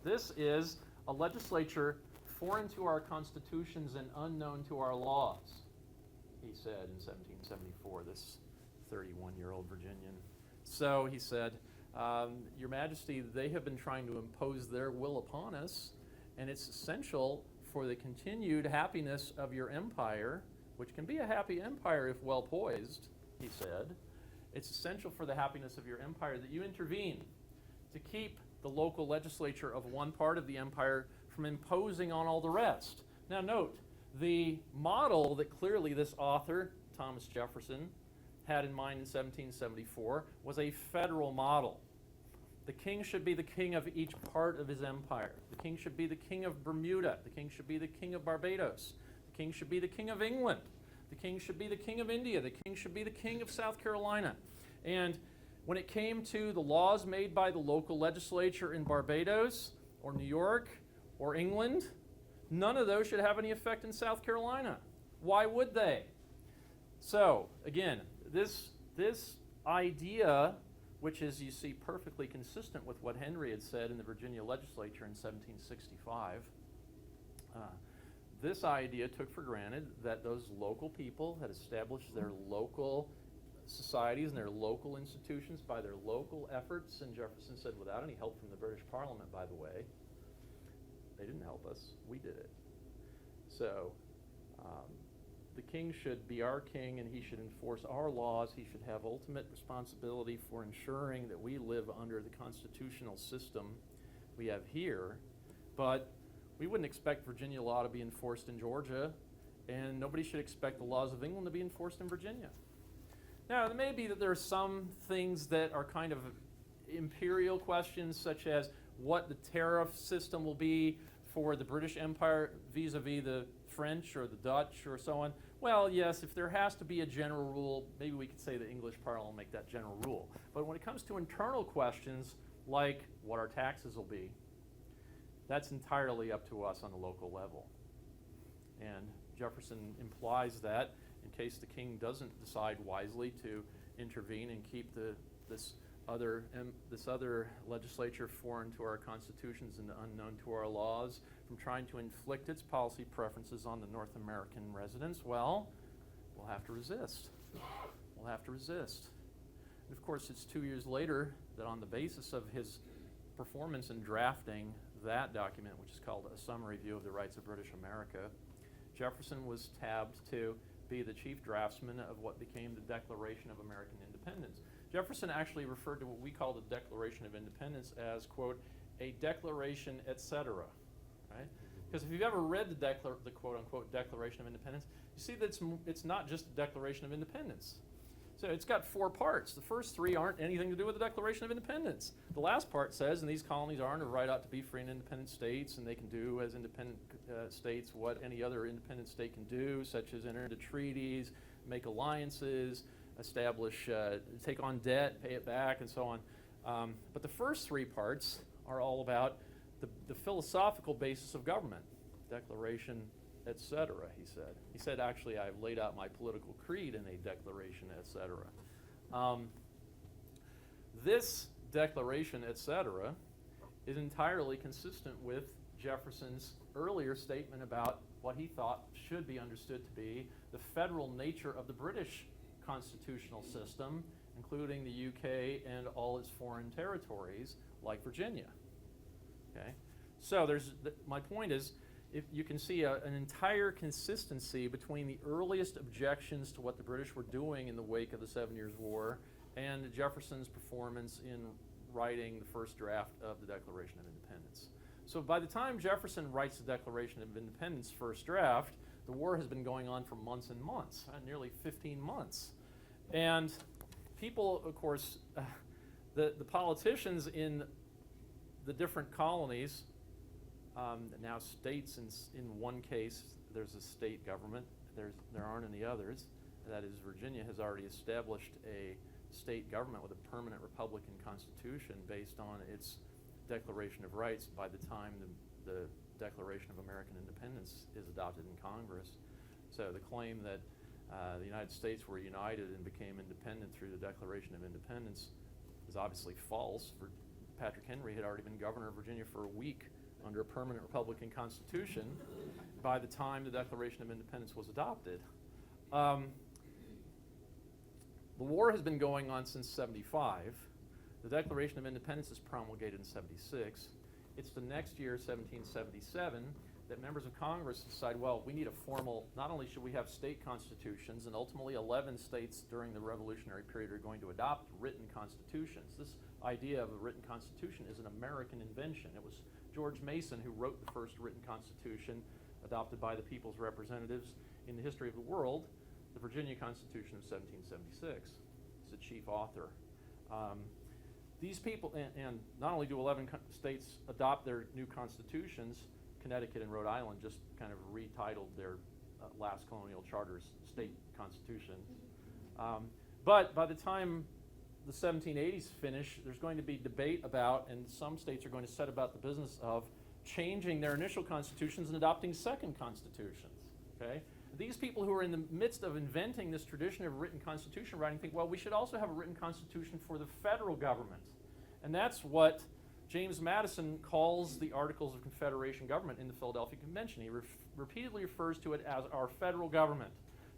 this is a legislature foreign to our constitutions and unknown to our laws, he said in 1774, this 31-year-old Virginian. So he said, Your Majesty, they have been trying to impose their will upon us, and it's essential for the continued happiness of your empire, which can be a happy empire if well poised, he said. It's essential for the happiness of your empire that you intervene to keep the local legislature of one part of the empire from imposing on all the rest. Now note, the model that clearly this author, Thomas Jefferson, had in mind in 1774 was a federal model. The king should be the king of each part of his empire. The king should be the king of Bermuda. The king should be the king of Barbados. The king should be the king of England. The king should be the king of India. The king should be the king of South Carolina. And when it came to the laws made by the local legislature in Barbados or New York or England, none of those should have any effect in South Carolina. Why would they? So, again, this idea, which is, you see, perfectly consistent with what Henry had said in the Virginia legislature in 1765, this idea took for granted that those local people had established their local societies and their local institutions by their local efforts, and Jefferson said, without any help from the British Parliament, by the way. They didn't help us, we did it. So the king should be our king, and he should enforce our laws. He should have ultimate responsibility for ensuring that we live under the constitutional system we have here. But we wouldn't expect Virginia law to be enforced in Georgia, and nobody should expect the laws of England to be enforced in Virginia. Now, it may be that there are some things that are kind of imperial questions, such as what the tariff system will be for the British Empire vis-a-vis the French or the Dutch or so on. Well, yes, if there has to be a general rule, maybe we could say the English Parliament will make that general rule. But when it comes to internal questions, like what our taxes will be, that's entirely up to us on the local level. And Jefferson implies that in case the king doesn't decide wisely to intervene and keep this other legislature foreign to our constitutions and unknown to our laws from trying to inflict its policy preferences on the North American residents, well, we'll have to resist. We'll have to resist. And of course, it's 2 years later that on the basis of his performance in drafting that document, which is called A Summary View of the Rights of British America, Jefferson was tabbed to be the chief draftsman of what became the Declaration of American Independence. Jefferson actually referred to what we call the Declaration of Independence as, quote, a declaration, etc., right? Because if you've ever read the quote-unquote Declaration of Independence, you see that it's not just a Declaration of Independence. So it's got 4 parts. The first 3 aren't anything to do with the Declaration of Independence. The last part says, and these colonies are under right out to be free and independent states, and they can do as independent states what any other independent state can do, such as enter into treaties, make alliances, establish, take on debt, pay it back, and so on. But the first three parts are all about the philosophical basis of government, declaration, etc., he said. He said, actually, I've laid out my political creed in a declaration, etc. This declaration, etc., is entirely consistent with Jefferson's earlier statement about what he thought should be understood to be the federal nature of the British constitutional system, including the UK and all its foreign territories, like Virginia. Okay, so my point is, if you can see an entire consistency between the earliest objections to what the British were doing in the wake of the 7 Years' War and Jefferson's performance in writing the first draft of the Declaration of Independence. So by the time Jefferson writes the Declaration of Independence first draft, the war has been going on for months and months, nearly 15 months. And people, of course, the politicians in the different colonies, now states, in one case there's a state government, there aren't any others. That is, Virginia has already established a state government with a permanent Republican constitution based on its Declaration of Rights by the time the Declaration of American Independence is adopted in Congress. So the claim that the United States were united and became independent through the Declaration of Independence is obviously false. Patrick Henry had already been governor of Virginia for a week under a permanent Republican constitution by the time the Declaration of Independence was adopted. The war has been going on since '75. The Declaration of Independence is promulgated in '76. It's the next year, 1777, that members of Congress decide, well, we need a formal, not only should we have state constitutions, and ultimately 11 states during the Revolutionary period are going to adopt written constitutions. This idea of a written constitution is an American invention. It was George Mason who wrote the first written constitution adopted by the people's representatives in the history of the world, the Virginia Constitution of 1776. He's the chief author. These people, and not only do 11 states adopt their new constitutions, Connecticut and Rhode Island just kind of retitled their last colonial charters state constitutions. But by the time the 1780s finish, there's going to be debate about, and some states are going to set about the business of changing their initial constitutions and adopting second constitutions. Okay? These people who are in the midst of inventing this tradition of written constitution writing think, well, we should also have a written constitution for the federal government. And that's what James Madison calls the Articles of Confederation government in the Philadelphia Convention. He repeatedly refers to it as our federal government.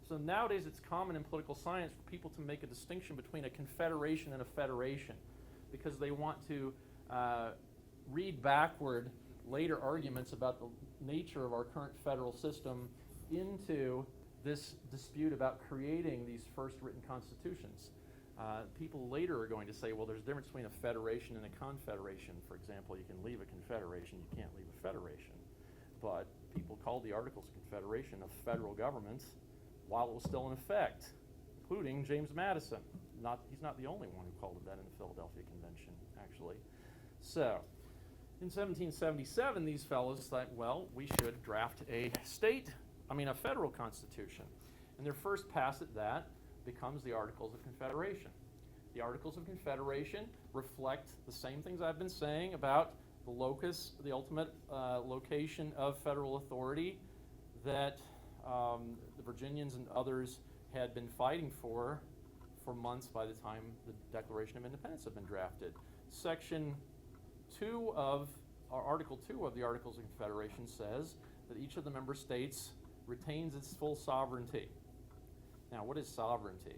So nowadays it's common in political science for people to make a distinction between a confederation and a federation because they want to read backward later arguments about the nature of our current federal system into this dispute about creating these first written constitutions. People later are going to say, well, there's a difference between a federation and a confederation. For example, you can leave a confederation, you can't leave a federation. But people called the Articles of Confederation of federal government while it was still in effect, including James Madison. He's not the only one who called it that in the Philadelphia Convention, actually. So, in 1777, these fellows thought, well, we should draft a federal constitution. And their first pass at that becomes the Articles of Confederation. The Articles of Confederation reflect the same things I've been saying about the locus, the ultimate location of federal authority that the Virginians and others had been fighting for months by the time the Declaration of Independence had been drafted. Section 2 of, or Article 2 of the Articles of Confederation says that each of the member states retains its full sovereignty. Now, what is sovereignty?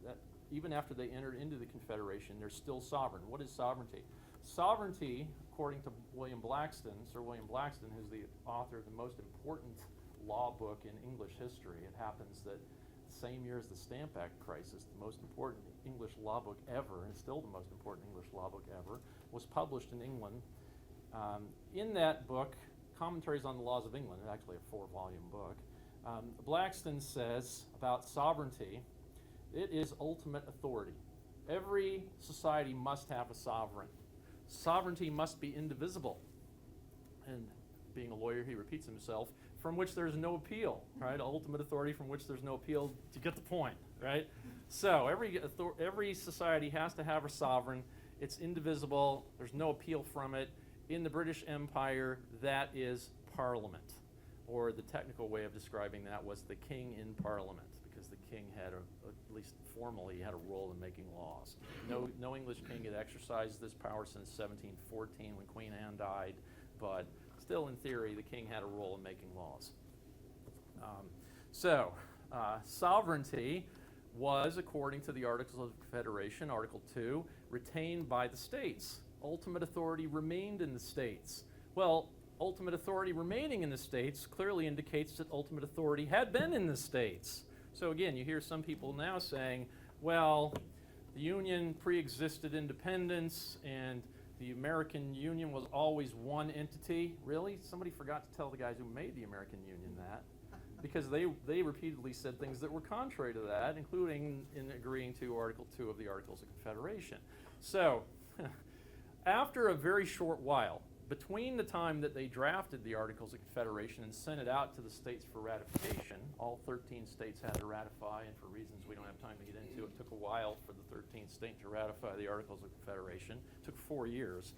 That even after they entered into the Confederation, they're still sovereign. What is sovereignty? Sovereignty, according to William Blackstone, Sir William Blackstone, who's the author of the most important law book in English history. It happens that the same year as the Stamp Act crisis, the most important English law book ever, and still the most important English law book ever, was published in England. In that book, Commentaries on the Laws of England, actually a 4-volume book, Blackstone says about sovereignty, it is ultimate authority. Every society must have a sovereign. Sovereignty must be indivisible. And being a lawyer, he repeats himself, from which there's no appeal, right? Ultimate authority from which there's no appeal, to get the point, right? So every society has to have a sovereign. It's indivisible. There's no appeal from it. In the British Empire, that is Parliament, or the technical way of describing that was the king in Parliament, because the king had, at least formally, had a role in making laws. No English king had exercised this power since 1714 when Queen Anne died, but still in theory, the king had a role in making laws. Sovereignty was, according to the Articles of Confederation, Article 2, retained by the states. Ultimate authority remained in the states. Well, ultimate authority remaining in the states clearly indicates that ultimate authority had been in the states. So again, you hear some people now saying, well, the Union pre-existed independence and the American Union was always one entity. Really? Somebody forgot to tell the guys who made the American Union that, because they repeatedly said things that were contrary to that, including in agreeing to Article 2 of the Articles of Confederation. So, after a very short while, between the time that they drafted the Articles of Confederation and sent it out to the states for ratification, all 13 states had to ratify, and for reasons we don't have time to get into, it took a while for the 13th state to ratify the Articles of Confederation. It took 4 years.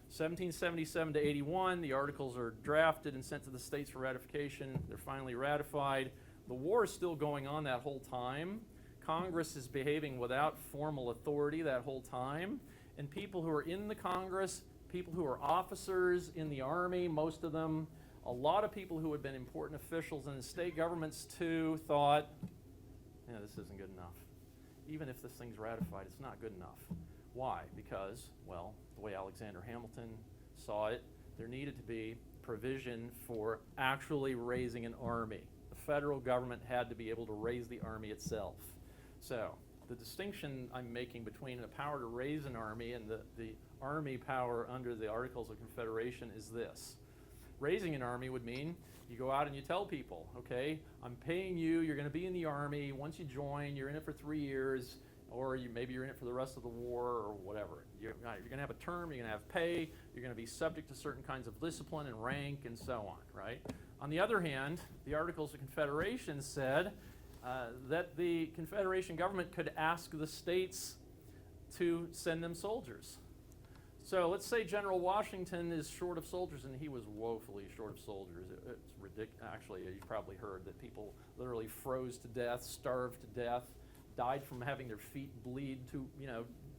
1777 to 81, the Articles are drafted and sent to the states for ratification. They're finally ratified. The war is still going on that whole time. Congress is behaving without formal authority that whole time. And people who are in the Congress, people who are officers in the Army, most of them, a lot of people who had been important officials in the state governments too thought, yeah, this isn't good enough. Even if this thing's ratified, it's not good enough. Why? Because, well, the way Alexander Hamilton saw it, there needed to be provision for actually raising an army. The federal government had to be able to raise the army itself. So, the distinction I'm making between the power to raise an army and the army power under the Articles of Confederation is this. Raising an army would mean you go out and you tell people, okay, I'm paying you, you're going to be in the army. Once you join, you're in it for 3 years, or maybe you're in it for the rest of the war or whatever. You're going to have a term, you're going to have pay, you're going to be subject to certain kinds of discipline and rank and so on, right? On the other hand, the Articles of Confederation said that the Confederation government could ask the states to send them soldiers. So let's say General Washington is short of soldiers, and he was woefully short of soldiers. It's ridiculous. Actually, you've probably heard that people literally froze to death, starved to death, died from having their feet bleed to,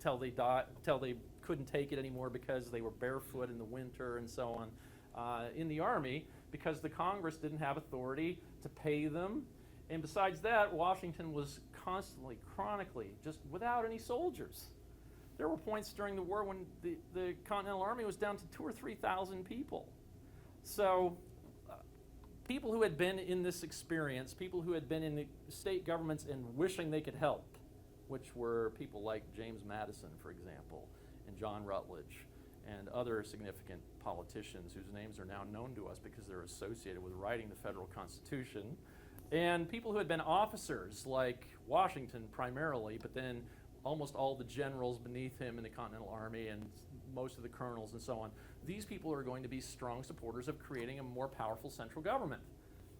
till they couldn't take it anymore because they were barefoot in the winter and so on. In the Army, because the Congress didn't have authority to pay them. And besides that, Washington was constantly, chronically, just without any soldiers. There were points during the war when the Continental Army was down to 2,000 or 3,000 people. So people who had been in this experience, people who had been in the state governments and wishing they could help, which were people like James Madison, for example, and John Rutledge, and other significant politicians whose names are now known to us because they're associated with writing the federal Constitution, and people who had been officers like Washington primarily, but then almost all the generals beneath him in the Continental Army and most of the colonels and so on. These people are going to be strong supporters of creating a more powerful central government,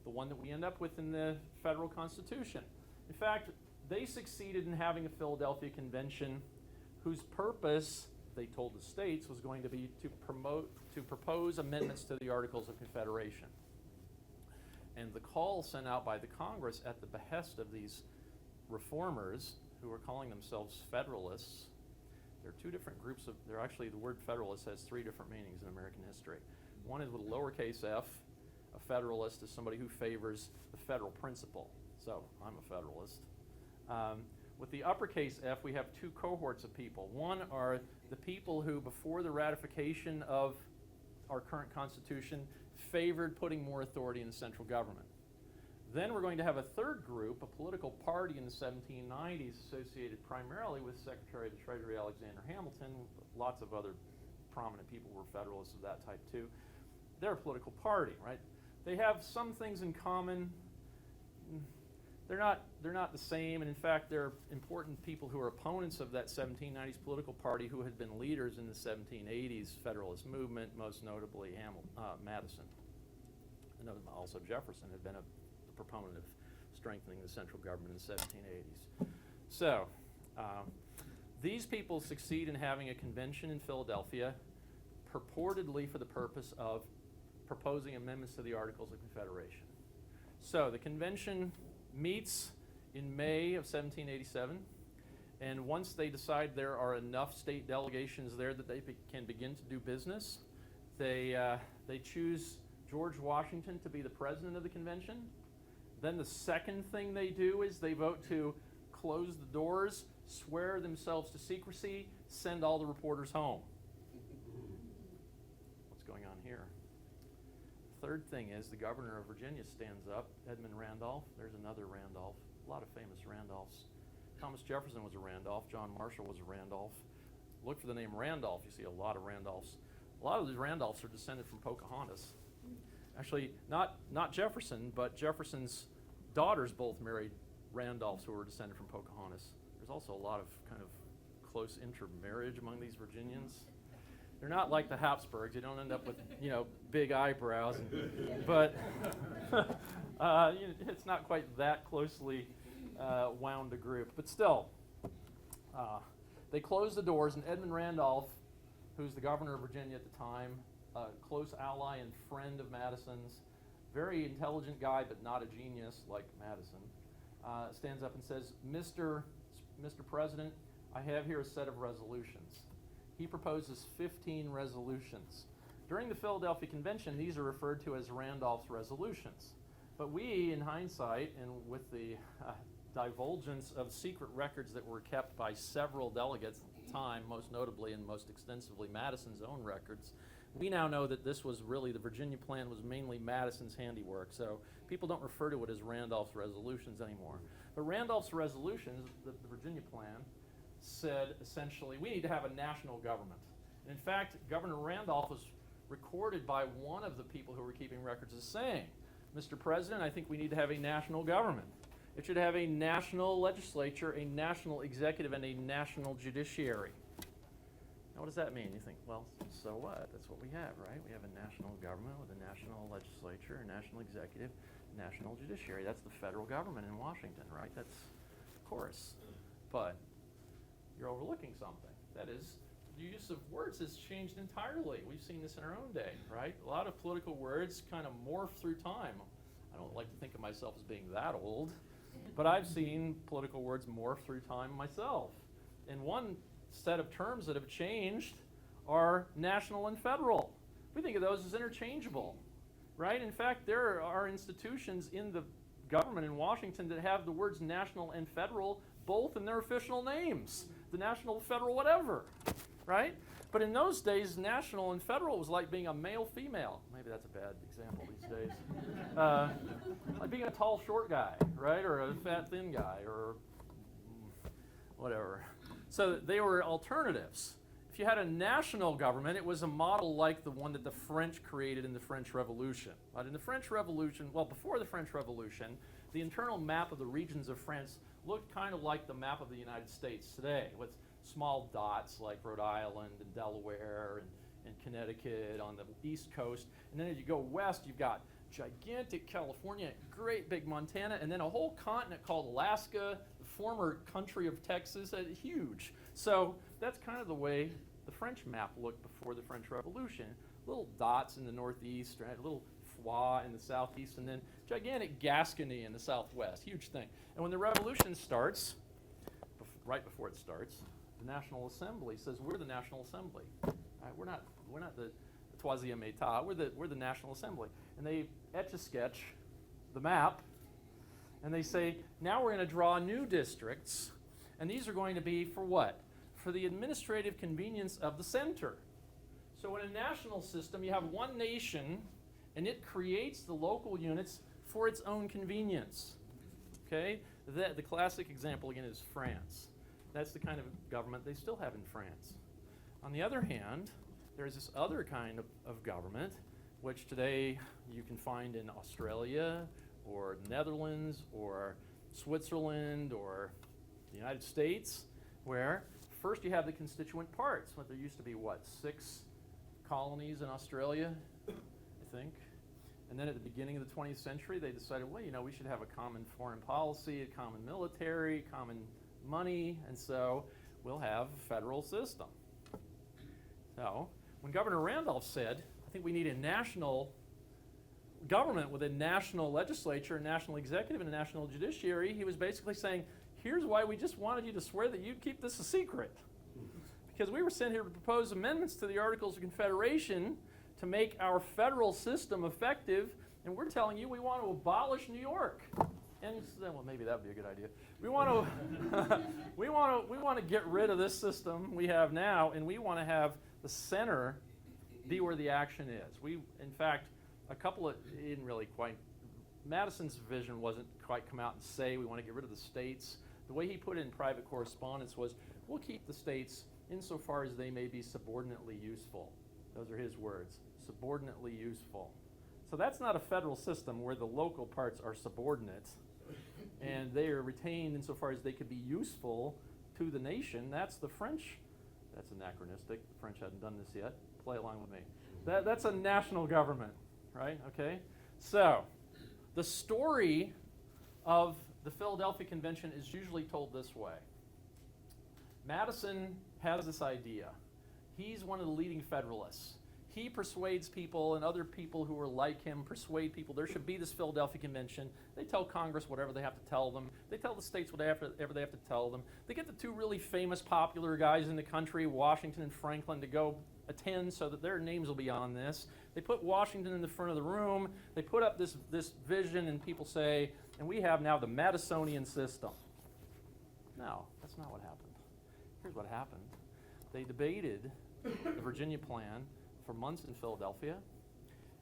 the one that we end up with in the federal Constitution. In fact, they succeeded in having a Philadelphia Convention whose purpose, they told the states, was going to be to propose amendments to the Articles of Confederation. And the call sent out by the Congress at the behest of these reformers who are calling themselves Federalists. There are two different groups of, the word Federalist has 3 different meanings in American history. One is with a lowercase f. A Federalist is somebody who favors the federal principle. So, I'm a Federalist. With the uppercase F, we have 2 cohorts of people. One are the people who, before the ratification of our current Constitution, favored putting more authority in the central government. Then we're going to have a third group, a political party in the 1790s associated primarily with Secretary of the Treasury Alexander Hamilton. Lots of other prominent people were Federalists of that type too. They're a political party, right? They have some things in common. They're not the same, and in fact, they're important people who are opponents of that 1790s political party who had been leaders in the 1780s Federalist movement, most notably Madison. And also Jefferson had been a proponent of strengthening the central government in the 1780s. So, these people succeed in having a convention in Philadelphia, purportedly for the purpose of proposing amendments to the Articles of Confederation. So the convention meets in May of 1787, and once they decide there are enough state delegations there that they can begin to do business, they choose George Washington to be the president of the convention. Then the second thing they do is they vote to close the doors, swear themselves to secrecy, send all the reporters home. What's going on here? Third thing is the governor of Virginia stands up, Edmund Randolph. There's another Randolph, a lot of famous Randolphs. Thomas Jefferson was a Randolph, John Marshall was a Randolph. Look for the name Randolph, you see a lot of Randolphs. A lot of these Randolphs are descended from Pocahontas. Actually, not Jefferson, but Jefferson's daughters both married Randolphs who were descended from Pocahontas. There's also a lot of kind of close intermarriage among these Virginians. They're not like the Habsburgs. You don't end up with, big eyebrows. But it's not quite that closely wound a group. But still, they close the doors, and Edmund Randolph, who's the governor of Virginia at the time, a close ally and friend of Madison's, very intelligent guy, but not a genius like Madison, stands up and says, Mr. President, I have here a set of resolutions. He proposes 15 resolutions. During the Philadelphia Convention, these are referred to as Randolph's resolutions. But we, in hindsight, and with the divulgence of secret records that were kept by several delegates at the time, most notably and most extensively Madison's own records, we now know that this was really, the Virginia plan was mainly Madison's handiwork. So people don't refer to it as Randolph's resolutions anymore. But Randolph's resolutions, the Virginia plan, said essentially, we need to have a national government. And in fact, Governor Randolph was recorded by one of the people who were keeping records as saying, Mr. President, I think we need to have a national government. It should have a national legislature, a national executive, and a national judiciary. Now, what does that mean? You think, well, so what? That's what we have, right? We have a national government with a national legislature, a national executive, national judiciary. That's the federal government in Washington, right? That's, of course. But you're overlooking something. That is, the use of words has changed entirely. We've seen this in our own day, right? A lot of political words kind of morph through time. I don't like to think of myself as being that old, but I've seen political words morph through time myself. And one set of terms that have changed are national and federal. We think of those as interchangeable, right? In fact, there are institutions in the government in Washington that have the words national and federal both in their official names. The national, federal, whatever, right? But in those days, national and federal was like being a male-female. Maybe that's a bad example these days. Like being a tall, short guy, right? Or a fat, thin guy, or whatever. So they were alternatives. If you had a national government, it was a model like the one that the French created in the French Revolution. But in the French Revolution, well, before the French Revolution, the internal map of the regions of France looked kind of like the map of the United States today, with small dots like Rhode Island and Delaware and Connecticut on the East Coast. And then as you go west, you've got gigantic California, great big Montana, and then a whole continent called Alaska, the former country of Texas, huge. So that's kind of the way the French map looked before the French Revolution. Little dots in the northeast, right? A little Foix in the southeast, and then gigantic Gascony in the southwest. Huge thing. And when the revolution starts, right before it starts, the National Assembly says, we're the National Assembly. Right? We're not the troisième état. We're the National Assembly. And they etch a sketch, the map, and they say, now we're going to draw new districts, and these are going to be for what? For the administrative convenience of the center. So in a national system, you have one nation, and it creates the local units for its own convenience. Okay? The classic example, again, is France. That's the kind of government they still have in France. On the other hand, there's this other kind of government, which today you can find in Australia, or Netherlands, or Switzerland, or the United States, where first you have the constituent parts. What there used to be, 6 colonies in Australia, I think. And then at the beginning of the 20th century, they decided, well, we should have a common foreign policy, a common military, common money, and so we'll have a federal system. So when Governor Randolph said, I think we need a national government with a national legislature, a national executive, and a national judiciary, he was basically saying, here's why we just wanted you to swear that you'd keep this a secret. Because we were sent here to propose amendments to the Articles of Confederation to make our federal system effective, and we're telling you we want to abolish New York. And you said, well, maybe that would be a good idea. We want to we want to get rid of this system we have now, and we want to have the center be where the action is. In fact, he didn't really quite, Madison's vision wasn't quite come out and say we want to get rid of the states. The way he put it in private correspondence was, we'll keep the states insofar as they may be subordinately useful. Those are his words, subordinately useful. So that's not a federal system where the local parts are subordinate and they are retained insofar as they could be useful to the nation. That's the French. That's anachronistic. The French hadn't done this yet. Play along with me. That's a national government, right? Okay? So the story of the Philadelphia Convention is usually told this way. Madison has this idea. He's one of the leading Federalists. He persuades people, and other people who are like him persuade people there should be this Philadelphia Convention. They tell Congress whatever they have to tell them. They tell the states whatever they have to tell them. They get the two really famous, popular guys in the country, Washington and Franklin, to go attend so that their names will be on this. They put Washington in the front of the room. They put up this vision, and people say, and we have now the Madisonian system. No, that's not what happened. Here's what happened. They debated the Virginia Plan for months in Philadelphia,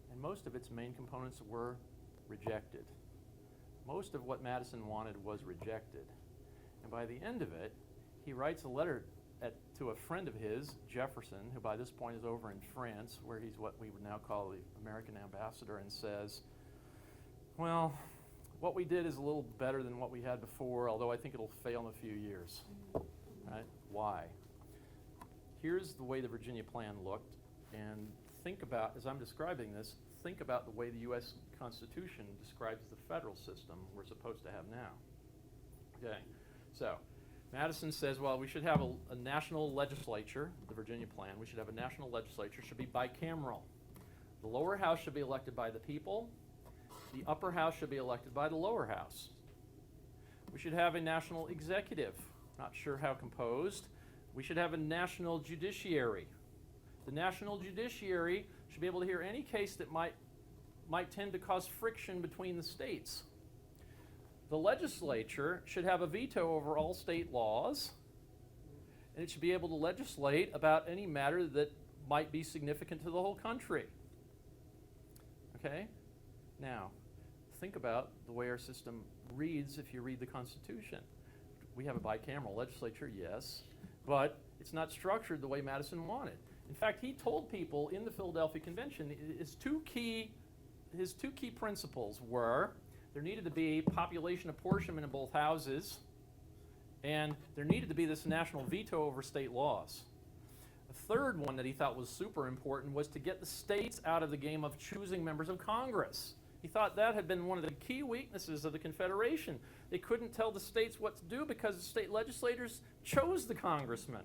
and most of its main components were rejected. Most of what Madison wanted was rejected. And by the end of it, he writes a letter to a friend of his, Jefferson, who by this point is over in France, where he's what we would now call the American ambassador, and says, well, what we did is a little better than what we had before, although I think it'll fail in a few years. Right? Why? Here's the way the Virginia Plan looked, and think about, as I'm describing this, think about the way the U.S. Constitution describes the federal system we're supposed to have now. Okay, so Madison says, well, we should have a national legislature, the Virginia Plan. We should have a national legislature, should be bicameral. The lower house should be elected by the people. The upper house should be elected by the lower house. We should have a national executive, not sure how composed. We should have a national judiciary. The national judiciary should be able to hear any case that might tend to cause friction between the states. The legislature should have a veto over all state laws, and it should be able to legislate about any matter that might be significant to the whole country. Okay? Now, think about the way our system reads if you read the Constitution. We have a bicameral legislature, yes, but it's not structured the way Madison wanted. In fact, he told people in the Philadelphia Convention his two key principles were there needed to be population apportionment in both houses, and there needed to be this national veto over state laws. A third one that he thought was super important was to get the states out of the game of choosing members of Congress. He thought that had been one of the key weaknesses of the Confederation. They couldn't tell the states what to do because the state legislators chose the congressmen.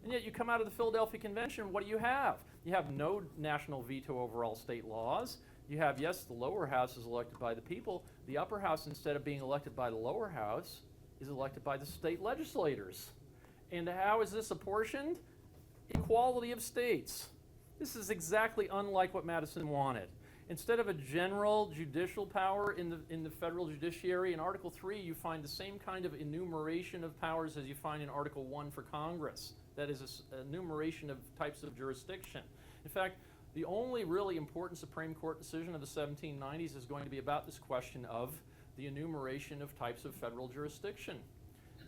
And yet you come out of the Philadelphia Convention, what do you have? You have no national veto over all state laws. You have, yes, the lower house is elected by the people. The upper house, instead of being elected by the lower house, is elected by the state legislators. And how is this apportioned? Equality of states. This is exactly unlike what Madison wanted. Instead of a general judicial power in the federal judiciary, in Article 3 you find the same kind of enumeration of powers as you find in Article 1 for Congress. That is an enumeration of types of jurisdiction. In fact, the only really important Supreme Court decision of the 1790s is going to be about this question of the enumeration of types of federal jurisdiction.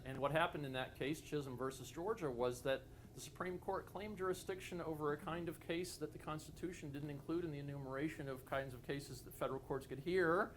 And what happened in that case, Chisholm versus Georgia, was that the Supreme Court claimed jurisdiction over a kind of case that the Constitution didn't include in the enumeration of kinds of cases that federal courts could hear.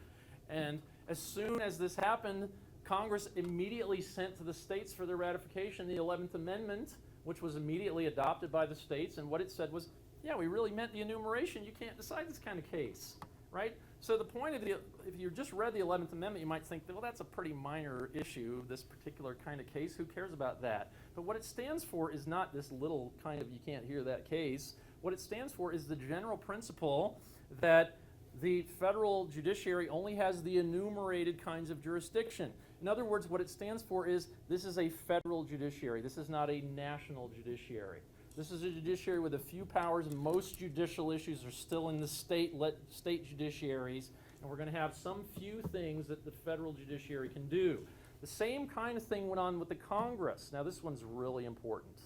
And as soon as this happened, Congress immediately sent to the states for their ratification the 11th Amendment, which was immediately adopted by the states. And what it said was, yeah, we really meant the enumeration. You can't decide this kind of case, right? So the point of if you just read the 11th Amendment, you might think, well, that's a pretty minor issue, this particular kind of case. Who cares about that? But what it stands for is not this little kind of you can't hear that case. What it stands for is the general principle that the federal judiciary only has the enumerated kinds of jurisdiction. In other words, what it stands for is this is a federal judiciary. This is not a national judiciary. This is a judiciary with a few powers. Most judicial issues are still in the state judiciaries, and we're going to have some few things that the federal judiciary can do. The same kind of thing went on with the Congress. Now, this one's really important,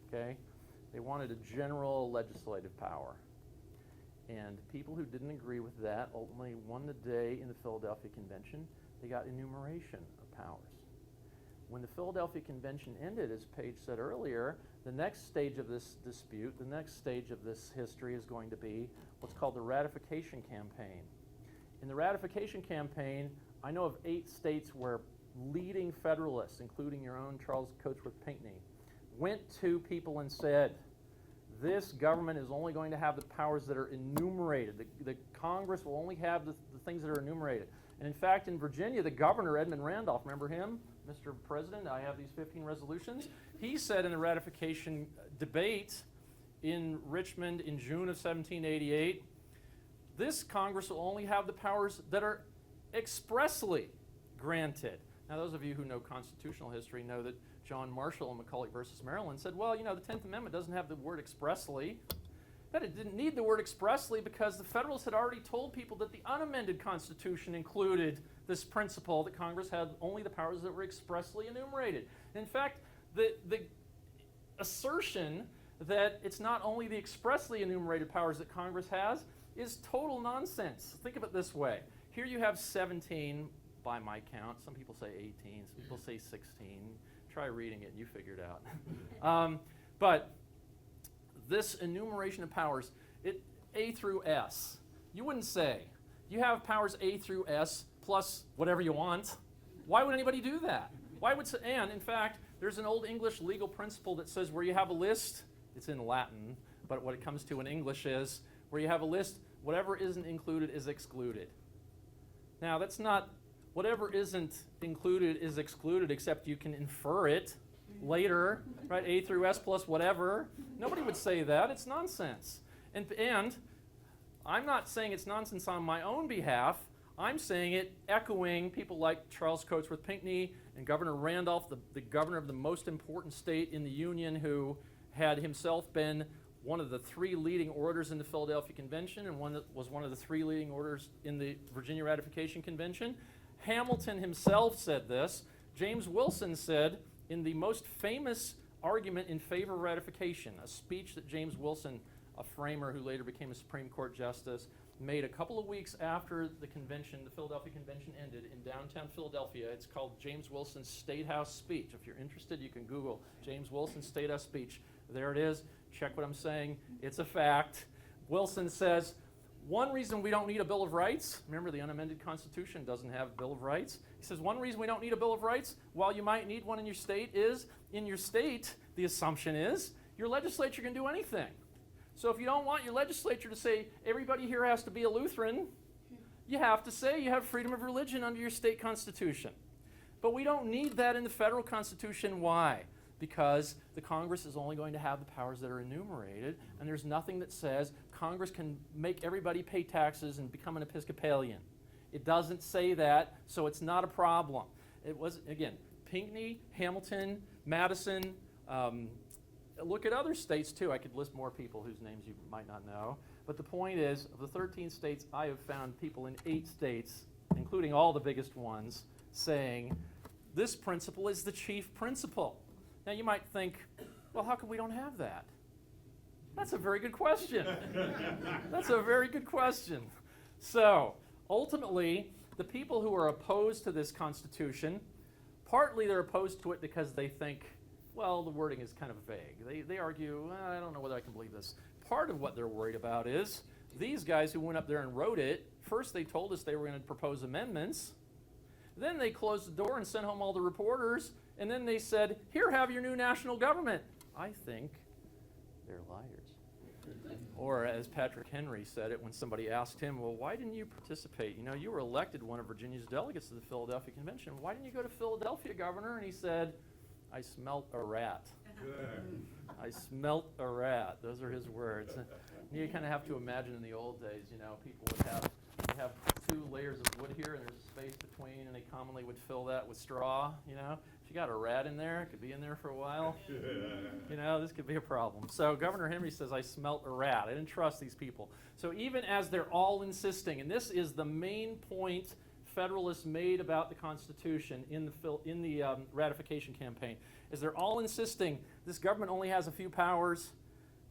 okay? They wanted a general legislative power. And people who didn't agree with that ultimately won the day in the Philadelphia Convention. They got enumeration of powers. When the Philadelphia Convention ended, as Paige said earlier, the next stage of this dispute, the next stage of this history is going to be what's called the ratification campaign. In the ratification campaign, I know of 8 states where leading Federalists, including your own Charles Coatsworth Pinckney, went to people and said, this government is only going to have the powers that are enumerated. The Congress will only have the things that are enumerated. And in fact, in Virginia, the governor, Edmund Randolph, remember him? Mr. President, I have these 15 resolutions. He said in the ratification debate in Richmond in June of 1788, this Congress will only have the powers that are expressly granted. Now, those of you who know constitutional history know that John Marshall in Macaulay versus Maryland said, well, you know, the 10th Amendment doesn't have the word expressly. But it didn't need the word expressly because the Federalists had already told people that the unamended Constitution included this principle that Congress had only the powers that were expressly enumerated. In fact, the assertion that it's not only the expressly enumerated powers that Congress has is total nonsense. Think of it this way. Here you have 17, by my count. Some people say 18, some people say 16. Try reading it and you figure it out. But this enumeration of powers, A through S, you wouldn't say, you have powers A through S plus whatever you want. Why would anybody do that? And in fact, there's an old English legal principle that says where you have a list, it's in Latin, but what it comes to in English is, where you have a list, whatever isn't included is excluded. Now, that's not, whatever isn't included is excluded, except you can infer it later, right? A through S plus whatever. Nobody would say that. It's nonsense. And I'm not saying it's nonsense on my own behalf. I'm saying it echoing people like Charles Coatsworth Pinckney and Governor Randolph, the governor of the most important state in the Union, who had himself been one of the 3 leading orators in the Philadelphia Convention and was one of the 3 leading orators in the Virginia Ratification Convention. Hamilton himself said this. James Wilson said in the most famous argument in favor of ratification, a speech that James Wilson, a framer who later became a Supreme Court justice, made a couple of weeks after the convention, the Philadelphia Convention ended in downtown Philadelphia. It's called James Wilson's State House speech. If you're interested, you can Google James Wilson's State House speech. There it is. Check what I'm saying. It's a fact. Wilson says, one reason we don't need a Bill of Rights, remember the unamended Constitution doesn't have a Bill of Rights. He says one reason we don't need a Bill of Rights, while you might need one in your state, is in your state, the assumption is, your legislature can do anything. So if you don't want your legislature to say everybody here has to be a Lutheran, you have to say you have freedom of religion under your state constitution. But we don't need that in the federal constitution. Why? Because the Congress is only going to have the powers that are enumerated, and there's nothing that says Congress can make everybody pay taxes and become an Episcopalian. It doesn't say that, so it's not a problem. It was, again, Pinckney, Hamilton, Madison. Look at other states, too. I could list more people whose names you might not know. But the point is, of the 13 states, I have found people in 8 states, including all the biggest ones, saying this principle is the chief principle. Now, you might think, well, how come we don't have that? That's a very good question. That's a very good question. So, ultimately, the people who are opposed to this Constitution, partly they're opposed to it because they think, well, the wording is kind of vague. They argue, well, I don't know whether I can believe this. Part of what they're worried about is these guys who went up there and wrote it, first they told us they were going to propose amendments. Then they closed the door and sent home all the reporters. And then they said, here, have your new national government. I think they're liars. Or as Patrick Henry said it when somebody asked him, well, why didn't you participate? You know, you were elected one of Virginia's delegates to the Philadelphia Convention. Why didn't you go to Philadelphia, Governor? And he said, I smelt a rat. I smelt a rat. Those are his words. And you kind of have to imagine in the old days, you know, people would have 2 layers of wood here and there's a space between, and they commonly would fill that with straw, you know. If you got a rat in there, it could be in there for a while. You know, this could be a problem. So Governor Henry says, I smelt a rat. I didn't trust these people. So even as they're all insisting, and this is the main point Federalists made about the Constitution in the ratification campaign, is they're all insisting this government only has a few powers.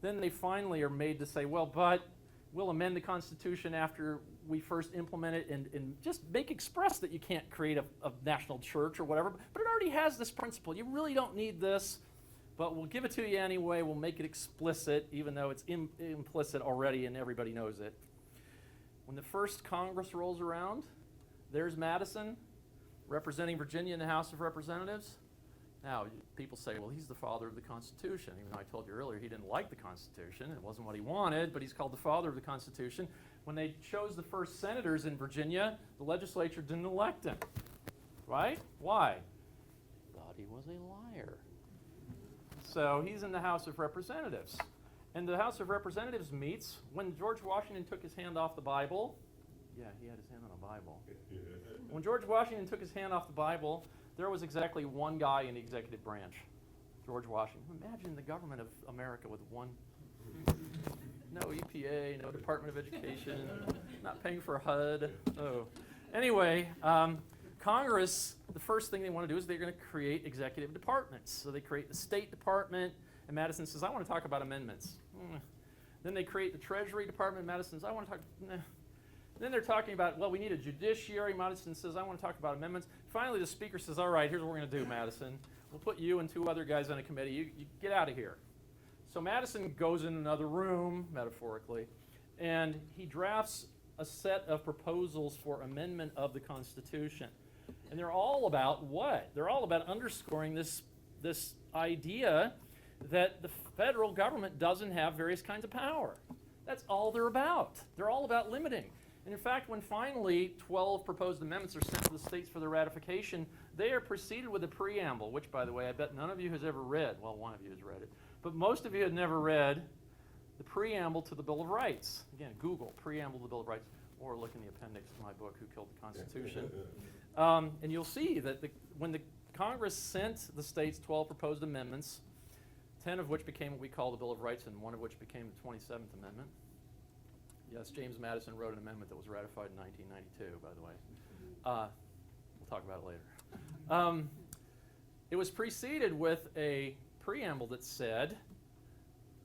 Then they finally are made to say, well, but we'll amend the Constitution after we first implement it and just make express that you can't create a national church or whatever. But it already has this principle. You really don't need this, but we'll give it to you anyway. We'll make it explicit, even though it's implicit already and everybody knows it. When the first Congress rolls around, there's Madison representing Virginia in the House of Representatives. Now, people say, well, he's the father of the Constitution. Even though I told you earlier he didn't like the Constitution. It wasn't what he wanted, but he's called the father of the Constitution. When they chose the first senators in Virginia, the legislature didn't elect him. Right? Why? Thought he was a liar. So he's in the House of Representatives. And the House of Representatives meets when George Washington took his hand off the Bible. Yeah, he had his hand on a Bible. When George Washington took his hand off the Bible, there was exactly one guy in the executive branch, George Washington. Imagine the government of America with one. No EPA, no Department of Education, not paying for HUD. Oh. Anyway, Congress, the first thing they want to do is they're going to create executive departments. So they create the State Department, and Madison says, I want to talk about amendments. Then they create the Treasury Department. Madison says, I want to talk. Then they're talking about, well, we need a judiciary. Madison says, I want to talk about amendments. Finally, the Speaker says, all right, here's what we're going to do, Madison. We'll put you and 2 other guys on a committee. You get out of here. So Madison goes in another room, metaphorically, and he drafts a set of proposals for amendment of the Constitution. And they're all about what? They're all about underscoring this idea that the federal government doesn't have various kinds of power. That's all they're about. They're all about limiting. And in fact, when finally 12 proposed amendments are sent to the states for their ratification, they are preceded with a preamble, which, by the way, I bet none of you has ever read. Well, one of you has read it. But most of you have never read the preamble to the Bill of Rights. Again, Google preamble to the Bill of Rights, or look in the appendix to my book, Who Killed the Constitution. And you'll see that when the Congress sent the states 12 proposed amendments, 10 of which became what we call the Bill of Rights, and 1 of which became the 27th Amendment. Yes, James Madison wrote an amendment that was ratified in 1992, by the way. We'll talk about it later. It was preceded with a preamble that said,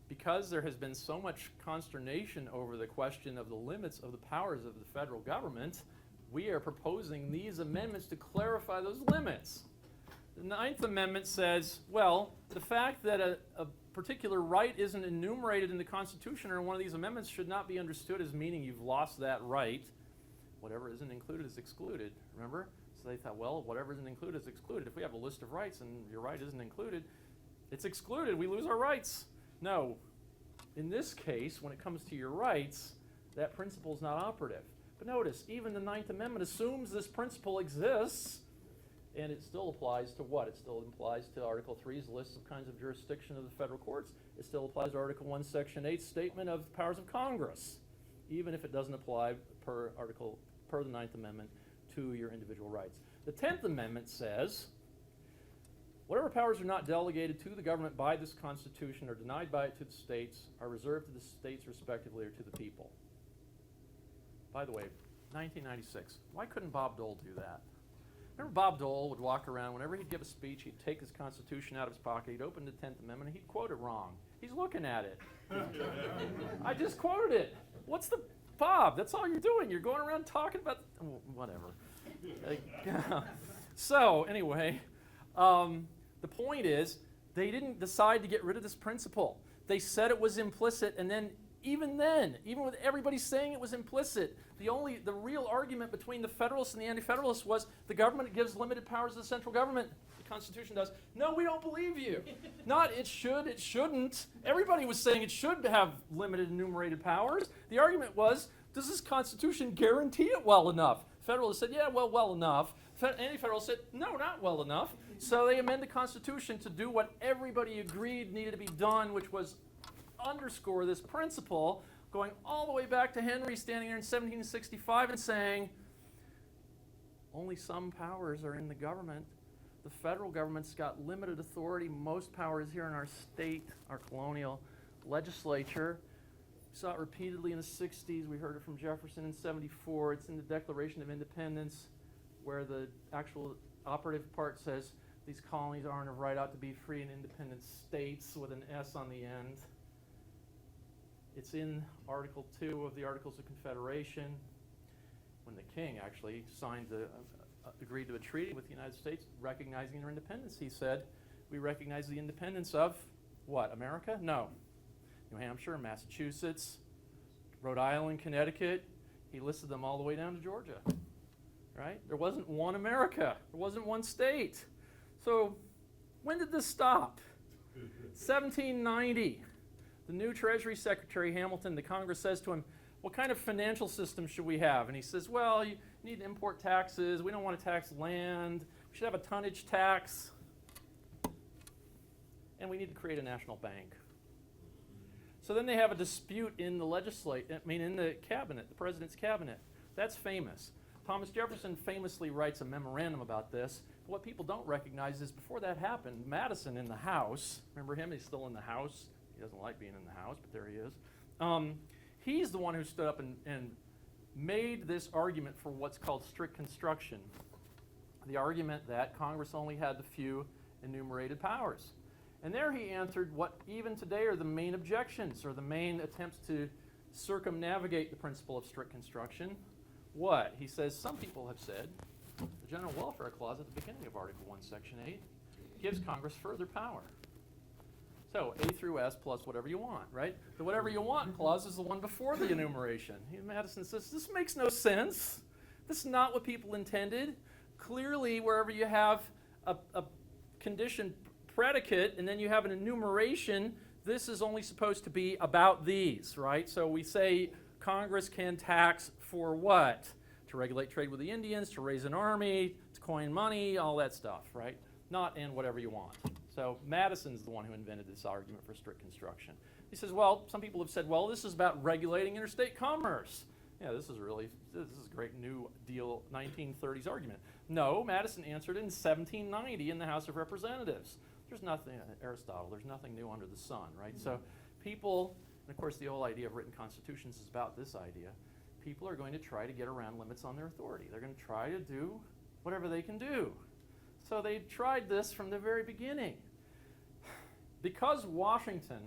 because there has been so much consternation over the question of the limits of the powers of the federal government, we are proposing these amendments to clarify those limits. The 9th Amendment says, well, the fact that a particular right isn't enumerated in the Constitution or in one of these amendments should not be understood as meaning you've lost that right. Whatever isn't included is excluded, remember? So they thought, well, whatever isn't included is excluded. If we have a list of rights and your right isn't included, it's excluded. We lose our rights. No. In this case, when it comes to your rights, that principle is not operative. But notice, even the 9th Amendment assumes this principle exists, and it still applies to what? It still applies to Article 3's list of kinds of jurisdiction of the federal courts. It still applies to Article 1, Section 8 statement of the powers of Congress, even if it doesn't apply per the 9th Amendment to your individual rights. The 10th Amendment says, whatever powers are not delegated to the government by this Constitution or denied by it to the states are reserved to the states respectively or to the people. By the way, 1996, why couldn't Bob Dole do that? Remember, Bob Dole would walk around, whenever he'd give a speech, he'd take his Constitution out of his pocket, he'd open the 10th Amendment, and he'd quote it wrong. He's looking at it. I just quoted it. What's the, Bob, that's all you're doing. You're going around talking about, whatever. So, anyway, the point is, they didn't decide to get rid of this principle. They said it was implicit, and then, even with everybody saying it was implicit, the real argument between the Federalists and the Anti-Federalists was the government gives limited powers to the central government. You Constitution does. No, we don't believe you. Not it should, it shouldn't. Everybody was saying it should have limited enumerated powers. The argument was, does this Constitution guarantee it well enough? Federalists said, yeah, well enough. Anti-Federalists said, no, not well enough. So they amend the Constitution to do what everybody agreed needed to be done, which was underscore this principle, going all the way back to Henry standing there in 1765 and saying, only some powers are in the government. The federal government's got limited authority. Most power is here in our state, our colonial legislature. We saw it repeatedly in the 60s. We heard it from Jefferson in 74. It's in the Declaration of Independence, where the actual operative part says these colonies aren't of right out to be free and independent states with an S on the end. It's in Article 2 of the Articles of Confederation, when the king actually agreed to a treaty with the United States recognizing their independence. He said, we recognize the independence of what, America? No. New Hampshire, Massachusetts, Rhode Island, Connecticut. He listed them all the way down to Georgia, right? There wasn't one America. There wasn't one state. So when did this stop? 1790. The new Treasury Secretary, Hamilton, the Congress says to him, what kind of financial system should we have? And he says, well, you need to import taxes. We don't want to tax land. We should have a tonnage tax. And we need to create a national bank. So then they have a dispute in the cabinet, the president's cabinet. That's famous. Thomas Jefferson famously writes a memorandum about this. But what people don't recognize is before that happened, Madison in the House, remember him? He's still in the House. He doesn't like being in the House, but there he is. He's the one who stood up and made this argument for what's called strict construction. The argument that Congress only had the few enumerated powers. And there he answered what even today are the main objections or the main attempts to circumnavigate the principle of strict construction. What? He says, some people have said the General Welfare Clause at the beginning of Article 1, Section 8 gives Congress further power. So A through S plus whatever you want, right? The whatever you want clause is the one before the enumeration. Madison says, this makes no sense. This is not what people intended. Clearly, wherever you have a condition predicate and then you have an enumeration, this is only supposed to be about these, right? So we say Congress can tax for what? To regulate trade with the Indians, to raise an army, to coin money, all that stuff, right? Not in whatever you want. So Madison's the one who invented this argument for strict construction. He says, well, some people have said, well, this is about regulating interstate commerce. Yeah, this is a great New Deal 1930s argument. No, Madison answered it in 1790 in the House of Representatives. There's nothing, Aristotle, there's nothing new under the sun, right? Mm-hmm. So people, and of course the whole idea of written constitutions is about this idea. People are going to try to get around limits on their authority. They're going to try to do whatever they can do. So they tried this from the very beginning. Because Washington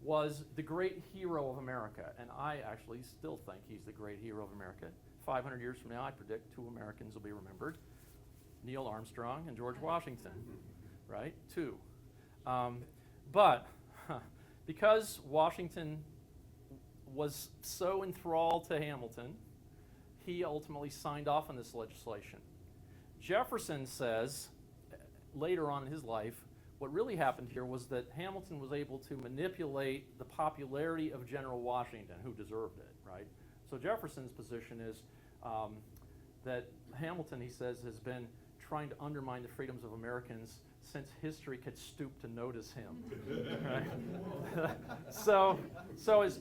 was the great hero of America, and I actually still think he's the great hero of America. 500 years from now, I predict 2 Americans will be remembered. Neil Armstrong and George Washington, right? 2. But because Washington was so enthralled to Hamilton, he ultimately signed off on this legislation. Jefferson says, later on in his life, what really happened here was that Hamilton was able to manipulate the popularity of General Washington, who deserved it, right? So Jefferson's position is that Hamilton, he says, has been trying to undermine the freedoms of Americans since history could stoop to notice him, right?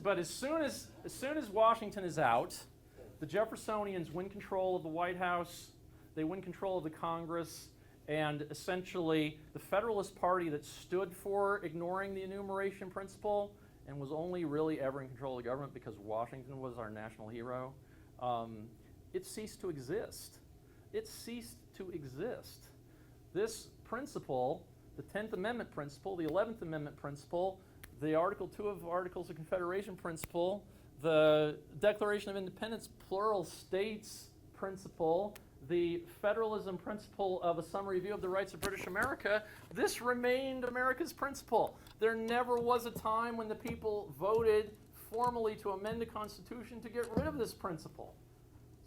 But as soon as Washington is out, the Jeffersonians win control of the White House, they win control of the Congress, and essentially the Federalist Party that stood for ignoring the enumeration principle and was only really ever in control of the government because Washington was our national hero, it ceased to exist. It ceased to exist. This principle, the 10th Amendment principle, the 11th Amendment principle, the Article 2 of Articles of Confederation principle, the Declaration of Independence, plural states principle, the federalism principle of a summary view of the rights of British America, this remained America's principle. There never was a time when the people voted formally to amend the Constitution to get rid of this principle.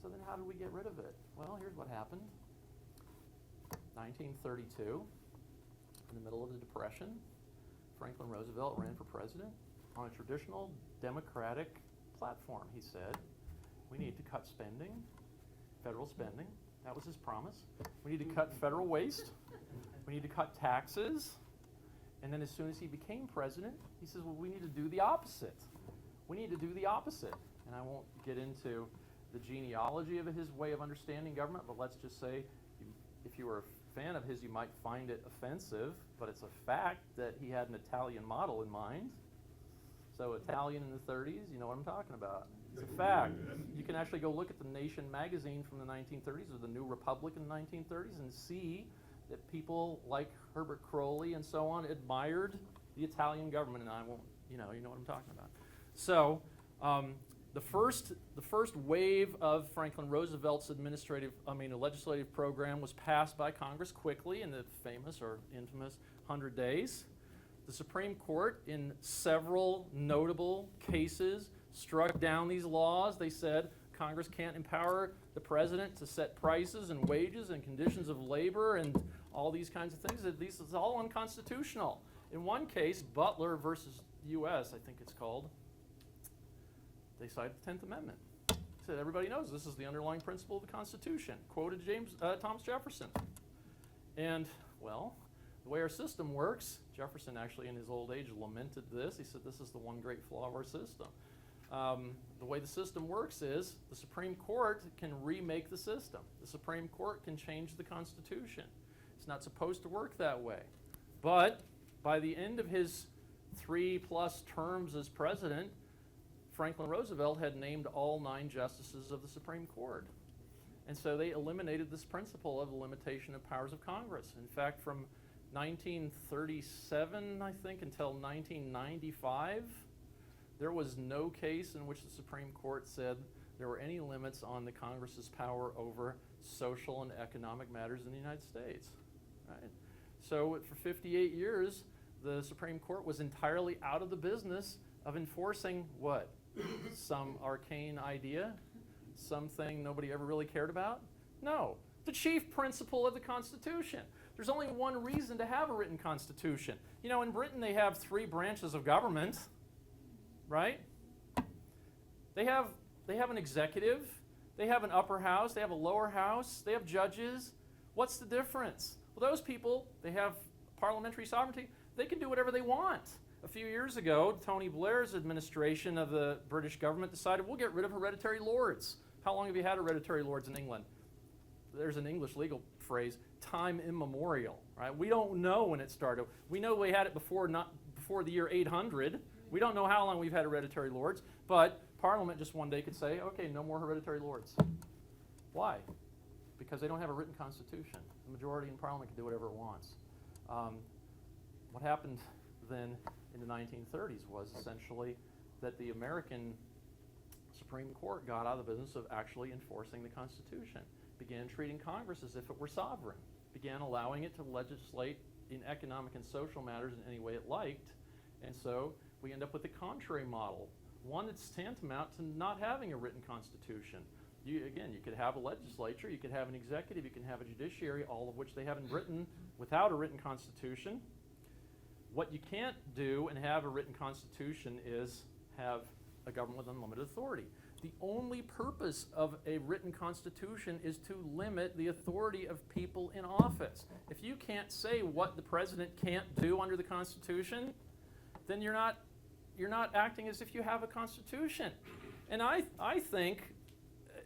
So then how did we get rid of it? Well, here's what happened. 1932, in the middle of the Depression, Franklin Roosevelt ran for president on a traditional democratic platform. He said, we need to cut spending, federal spending. That was his promise. We need to cut federal waste. We need to cut taxes. And then as soon as he became president, he says, well, we need to do the opposite. We need to do the opposite. And I won't get into the genealogy of his way of understanding government, but let's just say if you were a fan of his, you might find it offensive, but it's a fact that he had an Italian model in mind. So Italian in the 30s, you know what I'm talking about. It's a fact. You can actually go look at the Nation magazine from the 1930s or the New Republic in the 1930s and see that people like Herbert Crowley and so on admired the Italian government, and I won't, you know what I'm talking about. So the first wave of Franklin Roosevelt's legislative program was passed by Congress quickly in the famous or infamous 100 days. The Supreme Court, in several notable cases, struck down these laws. They said Congress can't empower the president to set prices and wages and conditions of labor and all these kinds of things. This is all unconstitutional. In one case, Butler versus U.S., I think it's called, they cited the 10th Amendment. Said everybody knows this is the underlying principle of the Constitution. Quoted Thomas Jefferson. And, well, the way our system works, Jefferson actually in his old age lamented this. He said this is the one great flaw of our system. The way the system works is the Supreme Court can remake the system. The Supreme Court can change the Constitution. It's not supposed to work that way. But by the end of his 3+ terms as president, Franklin Roosevelt had named all 9 justices of the Supreme Court. And so they eliminated this principle of the limitation of powers of Congress. In fact, from 1937, I think, until 1995, there was no case in which the Supreme Court said there were any limits on the Congress's power over social and economic matters in the United States. Right? So for 58 years, the Supreme Court was entirely out of the business of enforcing what? Some arcane idea? Something nobody ever really cared about? No. The chief principle of the Constitution. There's only one reason to have a written Constitution. You know, in Britain they have 3 branches of government, right? They have an executive, they have an upper house, they have a lower house, they have judges. What's the difference? Well, those people, they have parliamentary sovereignty. They can do whatever they want. A few years ago, Tony Blair's administration of the British government decided we'll get rid of hereditary lords. How long have you had hereditary lords in England? There's an English legal phrase, time immemorial, right? We don't know when it started. We know we had it before the year 800. We don't know how long we've had hereditary lords, but Parliament just one day could say, okay, no more hereditary lords. Why? Because they don't have a written constitution. The majority in Parliament can do whatever it wants. What happened then in the 1930s was essentially that the American Supreme Court got out of the business of actually enforcing the Constitution, began treating Congress as if it were sovereign, began allowing it to legislate in economic and social matters in any way it liked, and so we end up with the contrary model, one that's tantamount to not having a written Constitution. You could have a legislature, you could have an executive, you can have a judiciary, all of which they have in Britain without a written Constitution. What you can't do and have a written Constitution is have a government with unlimited authority. The only purpose of a written Constitution is to limit the authority of people in office. If you can't say what the president can't do under the Constitution, then you're not acting as if you have a Constitution. And I think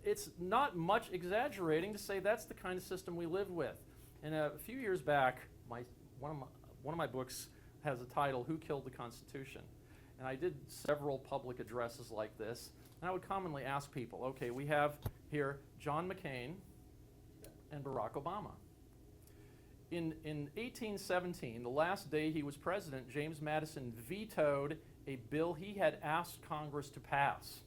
it's not much exaggerating to say that's the kind of system we live with. And a few years back, one of my books has a title, Who Killed the Constitution? And I did several public addresses like this, and I would commonly ask people, okay, we have here John McCain and Barack Obama. In 1817, the last day he was president, James Madison vetoed a bill he had asked Congress to pass.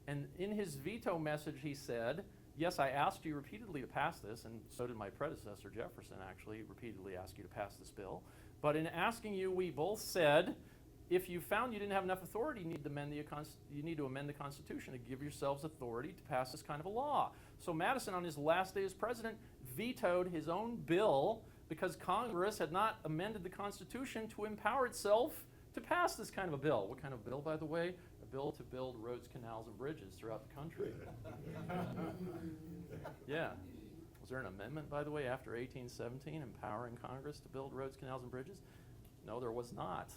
And in his veto message he said, yes, I asked you repeatedly to pass this, and so did my predecessor Jefferson actually repeatedly asked you to pass this bill. But in asking you, we both said, if you found you didn't have enough authority, you need to amend the Constitution to give yourselves authority to pass this kind of a law. So Madison, on his last day as president, vetoed his own bill because Congress had not amended the Constitution to empower itself to pass this kind of a bill. What kind of bill, by the way? A bill to build roads, canals, and bridges throughout the country. Yeah. Was there an amendment, by the way, after 1817 empowering Congress to build roads, canals, and bridges? No, there was not.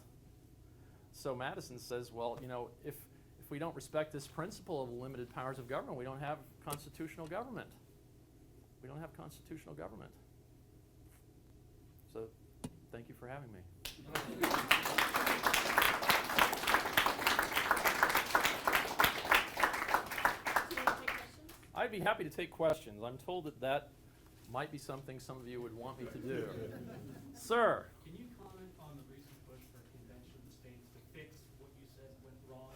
So Madison says, well, you know, if we don't respect this principle of limited powers of government, we don't have constitutional government. We don't have constitutional government. So thank you for having me. I'd be happy to take questions. I'm told that that might be something some of you would want me to do. Sir. Can you comment on the recent push for a convention of the states to fix what you said went wrong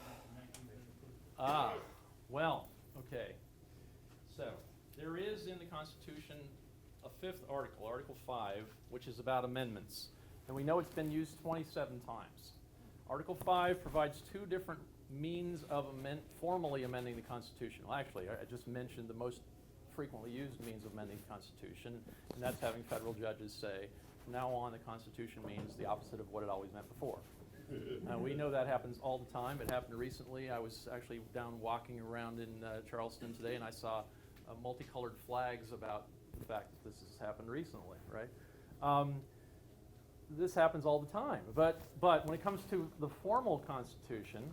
in the 1930s? Well, okay. So, there is in the Constitution a fifth article, Article 5, which is about amendments. And we know it's been used 27 times. Article 5 provides two different means of formally amending the Constitution. Well, actually, I just mentioned the most frequently used means of amending the Constitution, and that's having federal judges say, from now on, the Constitution means the opposite of what it always meant before. We know that happens all the time. It happened recently. I was actually down walking around in Charleston today, and I saw multicolored flags about the fact that this has happened recently, right? This happens all the time. But when it comes to the formal Constitution,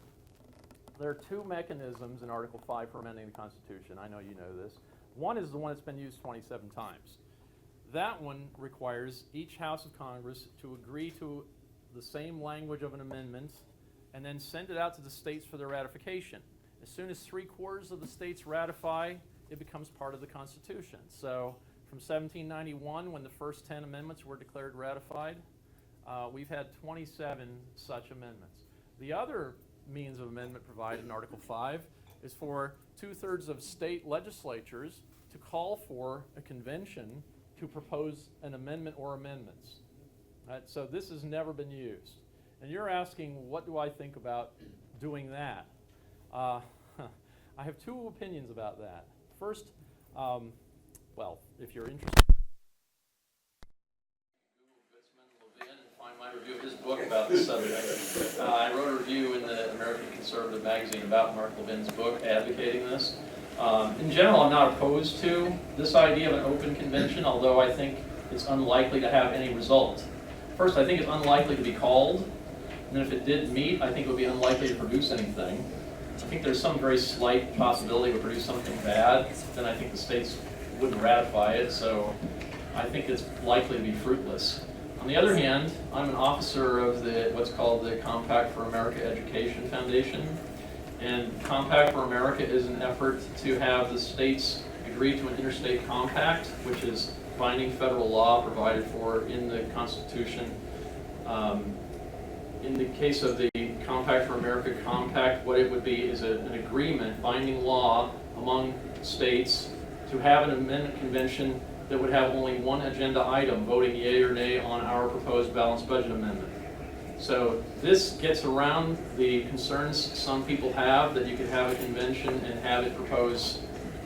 there are two mechanisms in Article 5 for amending the Constitution. I know you know this. One is the one that's been used 27 times. That one requires each House of Congress to agree to the same language of an amendment and then send it out to the states for their ratification. As soon as 3/4 of the states ratify, it becomes part of the Constitution. So from 1791, when the first 10 amendments were declared ratified, we've had 27 such amendments. The other means of amendment provided in Article 5 is for 2/3 of state legislatures to call for a convention to propose an amendment or amendments. Right? So this has never been used. And you're asking, what do I think about doing that? I have two opinions about that. First, well, if you're interested, Google Gutzman and find my review of his book about this subject. I wrote a review in the American Conservative magazine about Mark Levin's book advocating this. In general, I'm not opposed to this idea of an open convention, although I think it's unlikely to have any result. First, I think it's unlikely to be called, and then if it did meet, I think it would be unlikely to produce anything. I think there's some very slight possibility it would produce something bad, then I think the states wouldn't ratify it, so I think it's likely to be fruitless. On the other hand, I'm an officer of what's called the Compact for America Education Foundation, and Compact for America is an effort to have the states agree to an interstate compact, which is binding federal law provided for in the Constitution. In the case of the Compact for America Compact, what it would be is an agreement, binding law among states to have an amendment convention that would have only one agenda item, voting yea or nay on our proposed balanced budget amendment. So this gets around the concerns some people have that you could have a convention and have it propose,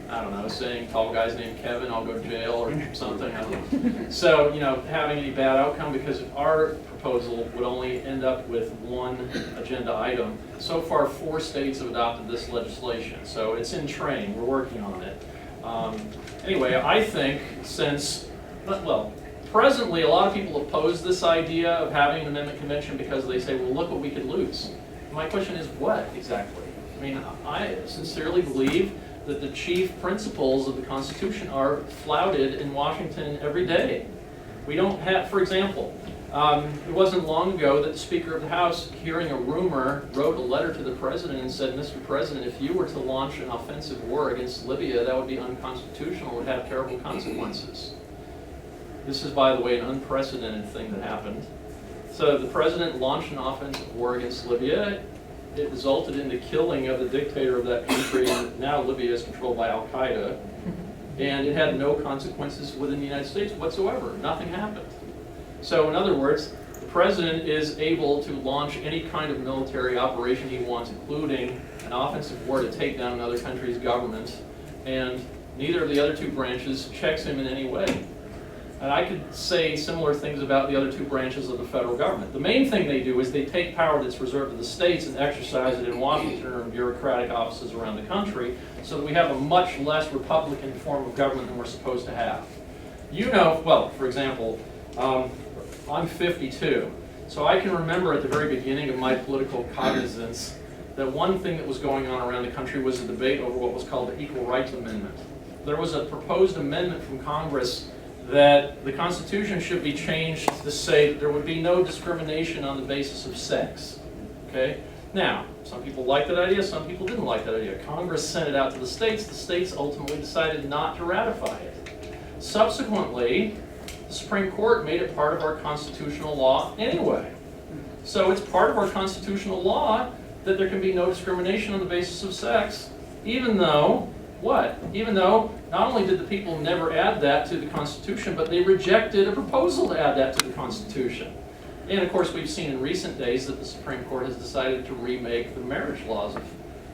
I don't know, saying tall guy's named Kevin, I'll go to jail or something. I don't know. So, you know, having any bad outcome, because our proposal would only end up with one agenda item. So far, 4 states have adopted this legislation, so it's in train. We're working on it. Anyway, I think since, well, presently a lot of people oppose this idea of having an amendment convention because they say, well, look what we could lose. My question is, what exactly? I mean, I sincerely believe that the chief principles of the Constitution are flouted in Washington every day. We don't have, for example, it wasn't long ago that the Speaker of the House, hearing a rumor, wrote a letter to the President and said, Mr. President, if you were to launch an offensive war against Libya, that would be unconstitutional, would have terrible consequences. This is, by the way, an unprecedented thing that happened. So the President launched an offensive war against Libya. It resulted in the killing of the dictator of that country, and now Libya is controlled by Al-Qaeda. And it had no consequences within the United States whatsoever. Nothing happened. So in other words, the President is able to launch any kind of military operation he wants, including an offensive war to take down another country's government, and neither of the other two branches checks him in any way. And I could say similar things about the other two branches of the federal government. The main thing they do is they take power that's reserved to the states and exercise it in Washington or in bureaucratic offices around the country, so that we have a much less Republican form of government than we're supposed to have. You know, well, for example, I'm 52, so I can remember at the very beginning of my political cognizance that one thing that was going on around the country was a debate over what was called the Equal Rights Amendment. There was a proposed amendment from Congress that the Constitution should be changed to say that there would be no discrimination on the basis of sex. Okay? Now, some people liked that idea, some people didn't like that idea. Congress sent it out to the states ultimately decided not to ratify it. Subsequently, the Supreme Court made it part of our constitutional law anyway. So it's part of our constitutional law that there can be no discrimination on the basis of sex, even though, what? Even though not only did the people never add that to the Constitution, but they rejected a proposal to add that to the Constitution. And of course, we've seen in recent days that the Supreme Court has decided to remake the marriage laws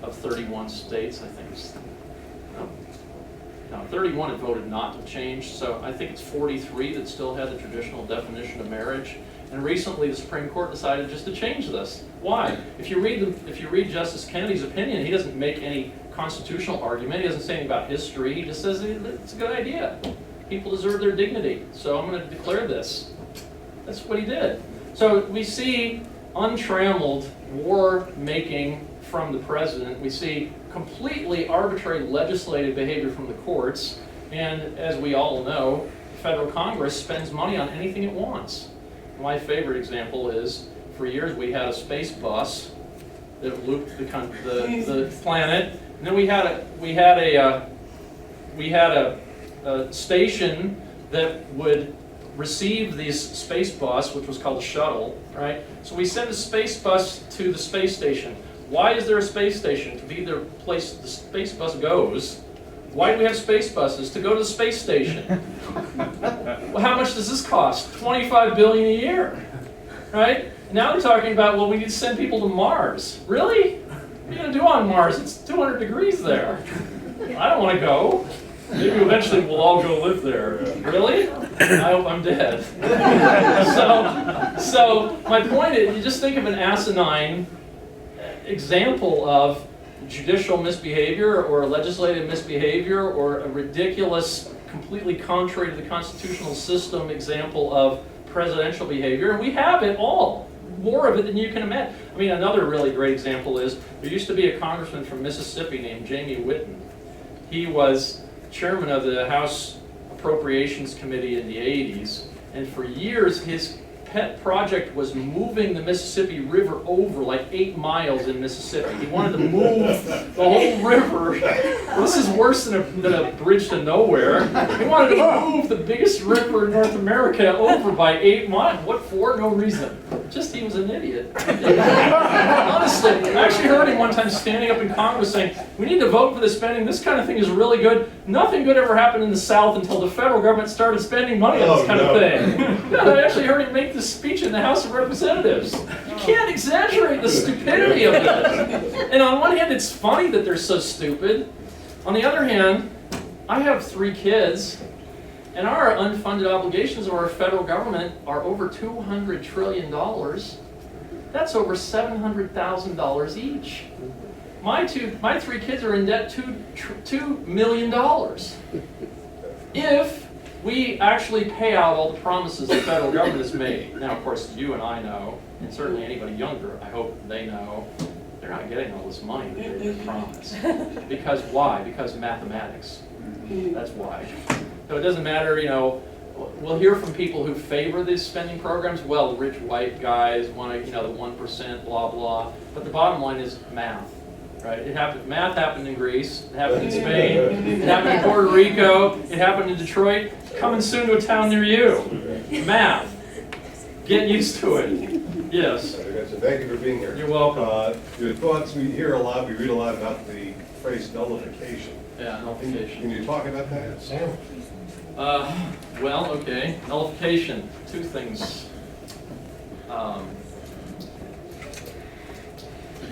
of 31 states, I think. No, 31 had voted not to change, so I think it's 43 that still had the traditional definition of marriage. And recently, the Supreme Court decided just to change this. Why? If you read Justice Kennedy's opinion, he doesn't make any constitutional argument. He doesn't say anything about history. He just says it's a good idea. People deserve their dignity, so I'm going to declare this. That's what he did. So we see untrammeled war-making from the president. We see completely arbitrary legislative behavior from the courts. And as we all know, the federal Congress spends money on anything it wants. My favorite example is, for years we had a space bus that looped the planet. And then we had a station that would receive this space bus, which was called a shuttle, right? So we send a space bus to the space station. Why is there a space station? To be the place the space bus goes. Why do we have space buses? To go to the space station. Well, how much does this cost? $25 billion a year, right? Now they're talking about, well, we need to send people to Mars. Really? What are you going to do on Mars? It's 200 degrees there. I don't want to go. Maybe eventually we'll all go live there. Really? I hope I'm dead. So my point is, you just think of an asinine example of judicial misbehavior or legislative misbehavior or a ridiculous, completely contrary to the constitutional system example of presidential behavior, and we have it all. More of it than you can imagine. I mean, another really great example is there used to be a congressman from Mississippi named Jamie Whitten. He was chairman of the House Appropriations Committee in the 80s, and for years his pet project was moving the Mississippi River over like 8 miles in Mississippi. He wanted to move the whole river. This is worse than a bridge to nowhere. He wanted to move the biggest river in North America over by 8 miles. What for? No reason. Just he was an idiot. Honestly, I actually heard him one time standing up in Congress saying, we need to vote for this spending. This kind of thing is really good. Nothing good ever happened in the South until the federal government started spending money on this kind of thing. Yeah, I actually heard him make this speech in the House of Representatives. You can't exaggerate the stupidity of this. And on one hand, it's funny that they're so stupid. On the other hand, I have 3 kids, and our unfunded obligations of our federal government are over $200 trillion. That's over $700,000 each. My 3 kids are in debt $2 million. If we actually pay out all the promises the federal government has made. Now, of course, you and I know, and certainly anybody younger, I hope they know, they're not getting all this money that they promised. Because why? Because mathematics. That's why. So it doesn't matter, you know, we'll hear from people who favor these spending programs. Well, rich white guys want to, you know, the 1%, blah, blah. But the bottom line is math. Right? It happened. Math happened in Greece. It happened in Spain. It happened in Puerto Rico. It happened in Detroit. Coming soon to a town near you. Math. Get used to it. Yes. Thank you for being here. You're welcome. Your thoughts, we hear a lot, we read a lot about the phrase nullification. Yeah, nullification. Can you talk about that? Well, okay. Nullification. 2 things.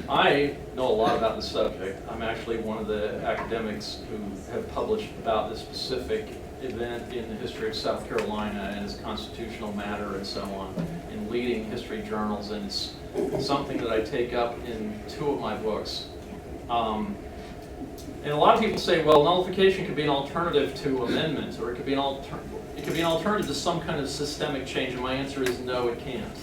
I know a lot about the subject. I'm actually one of the academics who have published about this specific event in the history of South Carolina and its constitutional matter and so on in leading history journals, and it's something that I take up in 2 of my books. And a lot of people say, well, nullification could be an alternative to amendments, or it could be an alternative to some kind of systemic change, and my answer is no, it can't.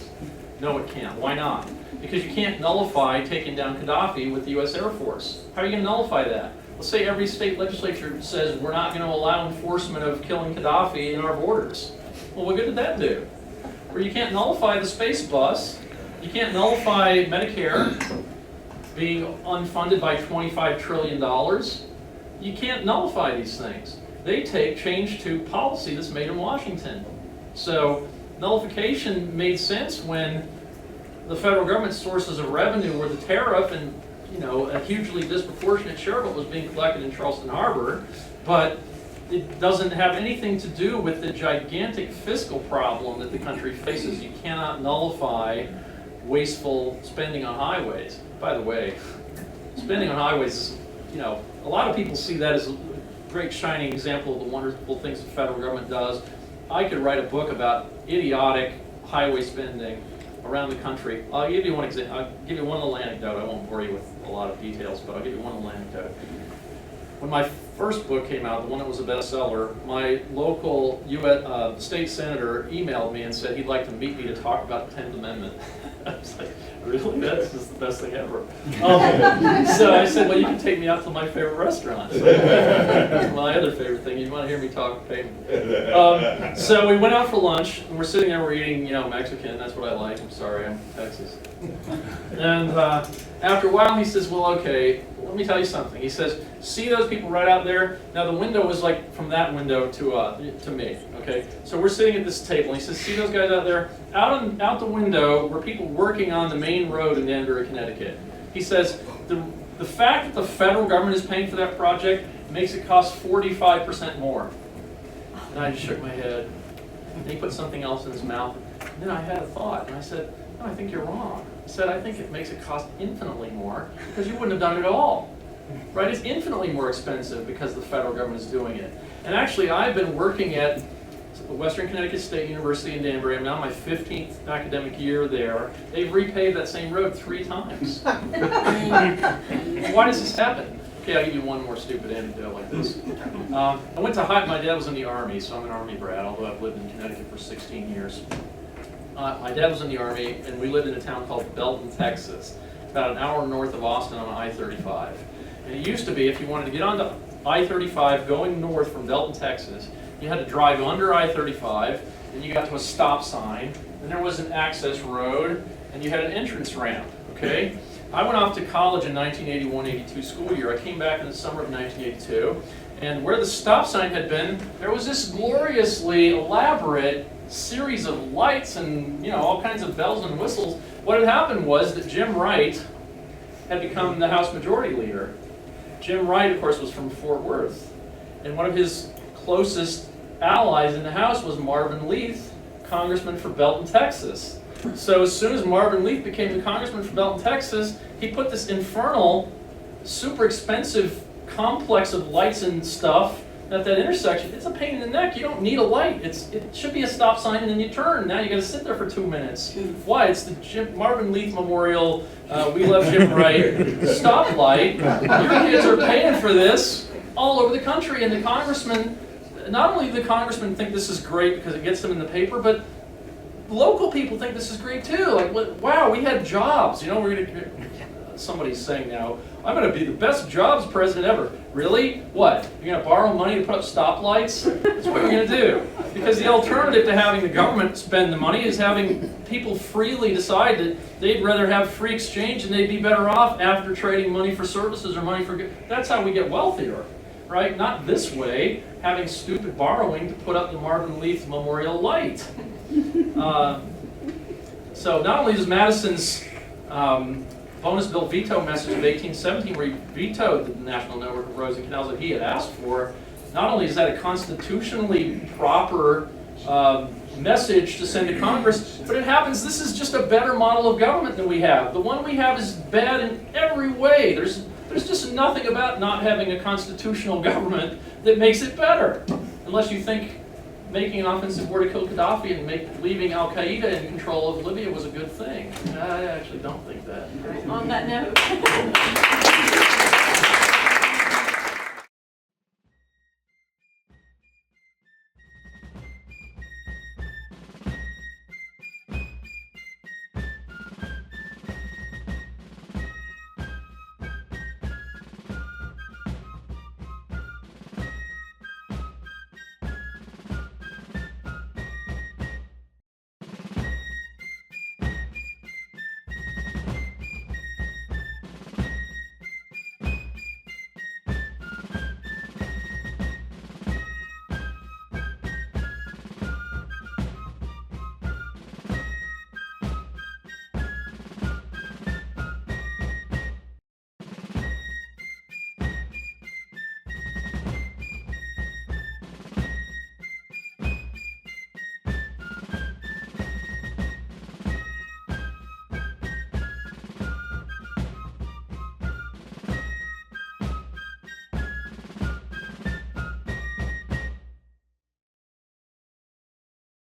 No, it can't. Why not? Because you can't nullify taking down Gaddafi with the U.S. Air Force. How are you going to nullify that? Let's say every state legislature says we're not going to allow enforcement of killing Gaddafi in our borders. Well, what good did that do? Or you can't nullify the space bus. You can't nullify Medicare being unfunded by $25 trillion. You can't nullify these things. They take change to policy that's made in Washington. So nullification made sense when the federal government's sources of revenue were the tariff, and a hugely disproportionate share of it was being collected in Charleston Harbor, but it doesn't have anything to do with the gigantic fiscal problem that the country faces. You cannot nullify wasteful spending on highways. By the way, spending on highways is, a lot of people see that as a great shining example of the wonderful things the federal government does. I could write a book about idiotic highway spending around the country. I'll give you one example. I'll give you one little anecdote. I won't bore you with a lot of details, but I'll give you one little anecdote. When my first book came out, the one that was a bestseller, my local state senator emailed me and said he'd like to meet me to talk about the 10th Amendment. I was like, really? That's just the best thing ever. So I said, well, you can take me out to my favorite restaurant. My other favorite thing. You want to hear me talk, pay me. So we went out for lunch, and we're sitting there, we're eating, Mexican. That's what I like. I'm sorry, I'm from Texas. And after a while, he says, well, okay, let me tell you something. He says, see those people right out there? Now, the window was like from that window to me, okay? So we're sitting at this table, and he says, see those guys out there? Out the window were people working on the main road in Danbury, Connecticut. He says, the fact that the federal government is paying for that project makes it cost 45% more. And I just shook my head. And he put something else in his mouth. And then I had a thought, and I said, no, I think you're wrong. I said, I think it makes it cost infinitely more because you wouldn't have done it at all. Right? It's infinitely more expensive because the federal government is doing it. And actually, I've been working at Western Connecticut State University in Danbury. I'm now my 15th academic year there. They've repaved that same road 3 times. Why does this happen? Okay, I'll give you one more stupid anecdote like this. I went to my dad was in the Army, so I'm an Army brat, although I've lived in Connecticut for 16 years. My dad was in the Army, and we lived in a town called Belton, Texas, about an hour north of Austin on I-35. And it used to be, if you wanted to get onto I-35 going north from Belton, Texas, you had to drive under I-35, and you got to a stop sign, and there was an access road, and you had an entrance ramp, okay? I went off to college in 1981-82 school year. I came back in the summer of 1982, and where the stop sign had been, there was this gloriously elaborate series of lights and all kinds of bells and whistles. What had happened was that Jim Wright had become the House Majority Leader. Jim Wright, of course, was from Fort Worth, and one of his closest allies in the House was Marvin Leith, congressman for Belton, Texas. So as soon as Marvin Leith became the congressman for Belton, Texas, he put this infernal, super expensive complex of lights and stuff at that intersection. It's a pain in the neck. You don't need a light. It should be a stop sign and then you turn. Now you got to sit there for 2 minutes. Why? It's the Marvin Leith Memorial, We Love Jim Wright stoplight. Your kids are paying for this all over the country, and the congressman, not only do the congressmen think this is great because it gets them in the paper, but local people think this is great too. Like, wow, we had jobs. We're going to, somebody's saying now, I'm going to be the best jobs president ever. Really? What? You're going to borrow money to put up stoplights? That's what you're going to do. Because the alternative to having the government spend the money is having people freely decide that they'd rather have free exchange and they'd be better off after trading money for services or money for goods. That's how we get wealthier, right? Not this way, having stupid borrowing to put up the Marvin Leith Memorial light. So not only does Madison's bonus bill veto message of 1817, where he vetoed the National Network of Roads and Canals that he had asked for, not only is that a constitutionally proper message to send to Congress, but it happens this is just a better model of government than we have. The one we have is bad in every way. There's just nothing about not having a constitutional government that makes it better, unless you think making an offensive war to kill Gaddafi and leaving Al Qaeda in control of Libya was a good thing. I actually don't think that. On that note.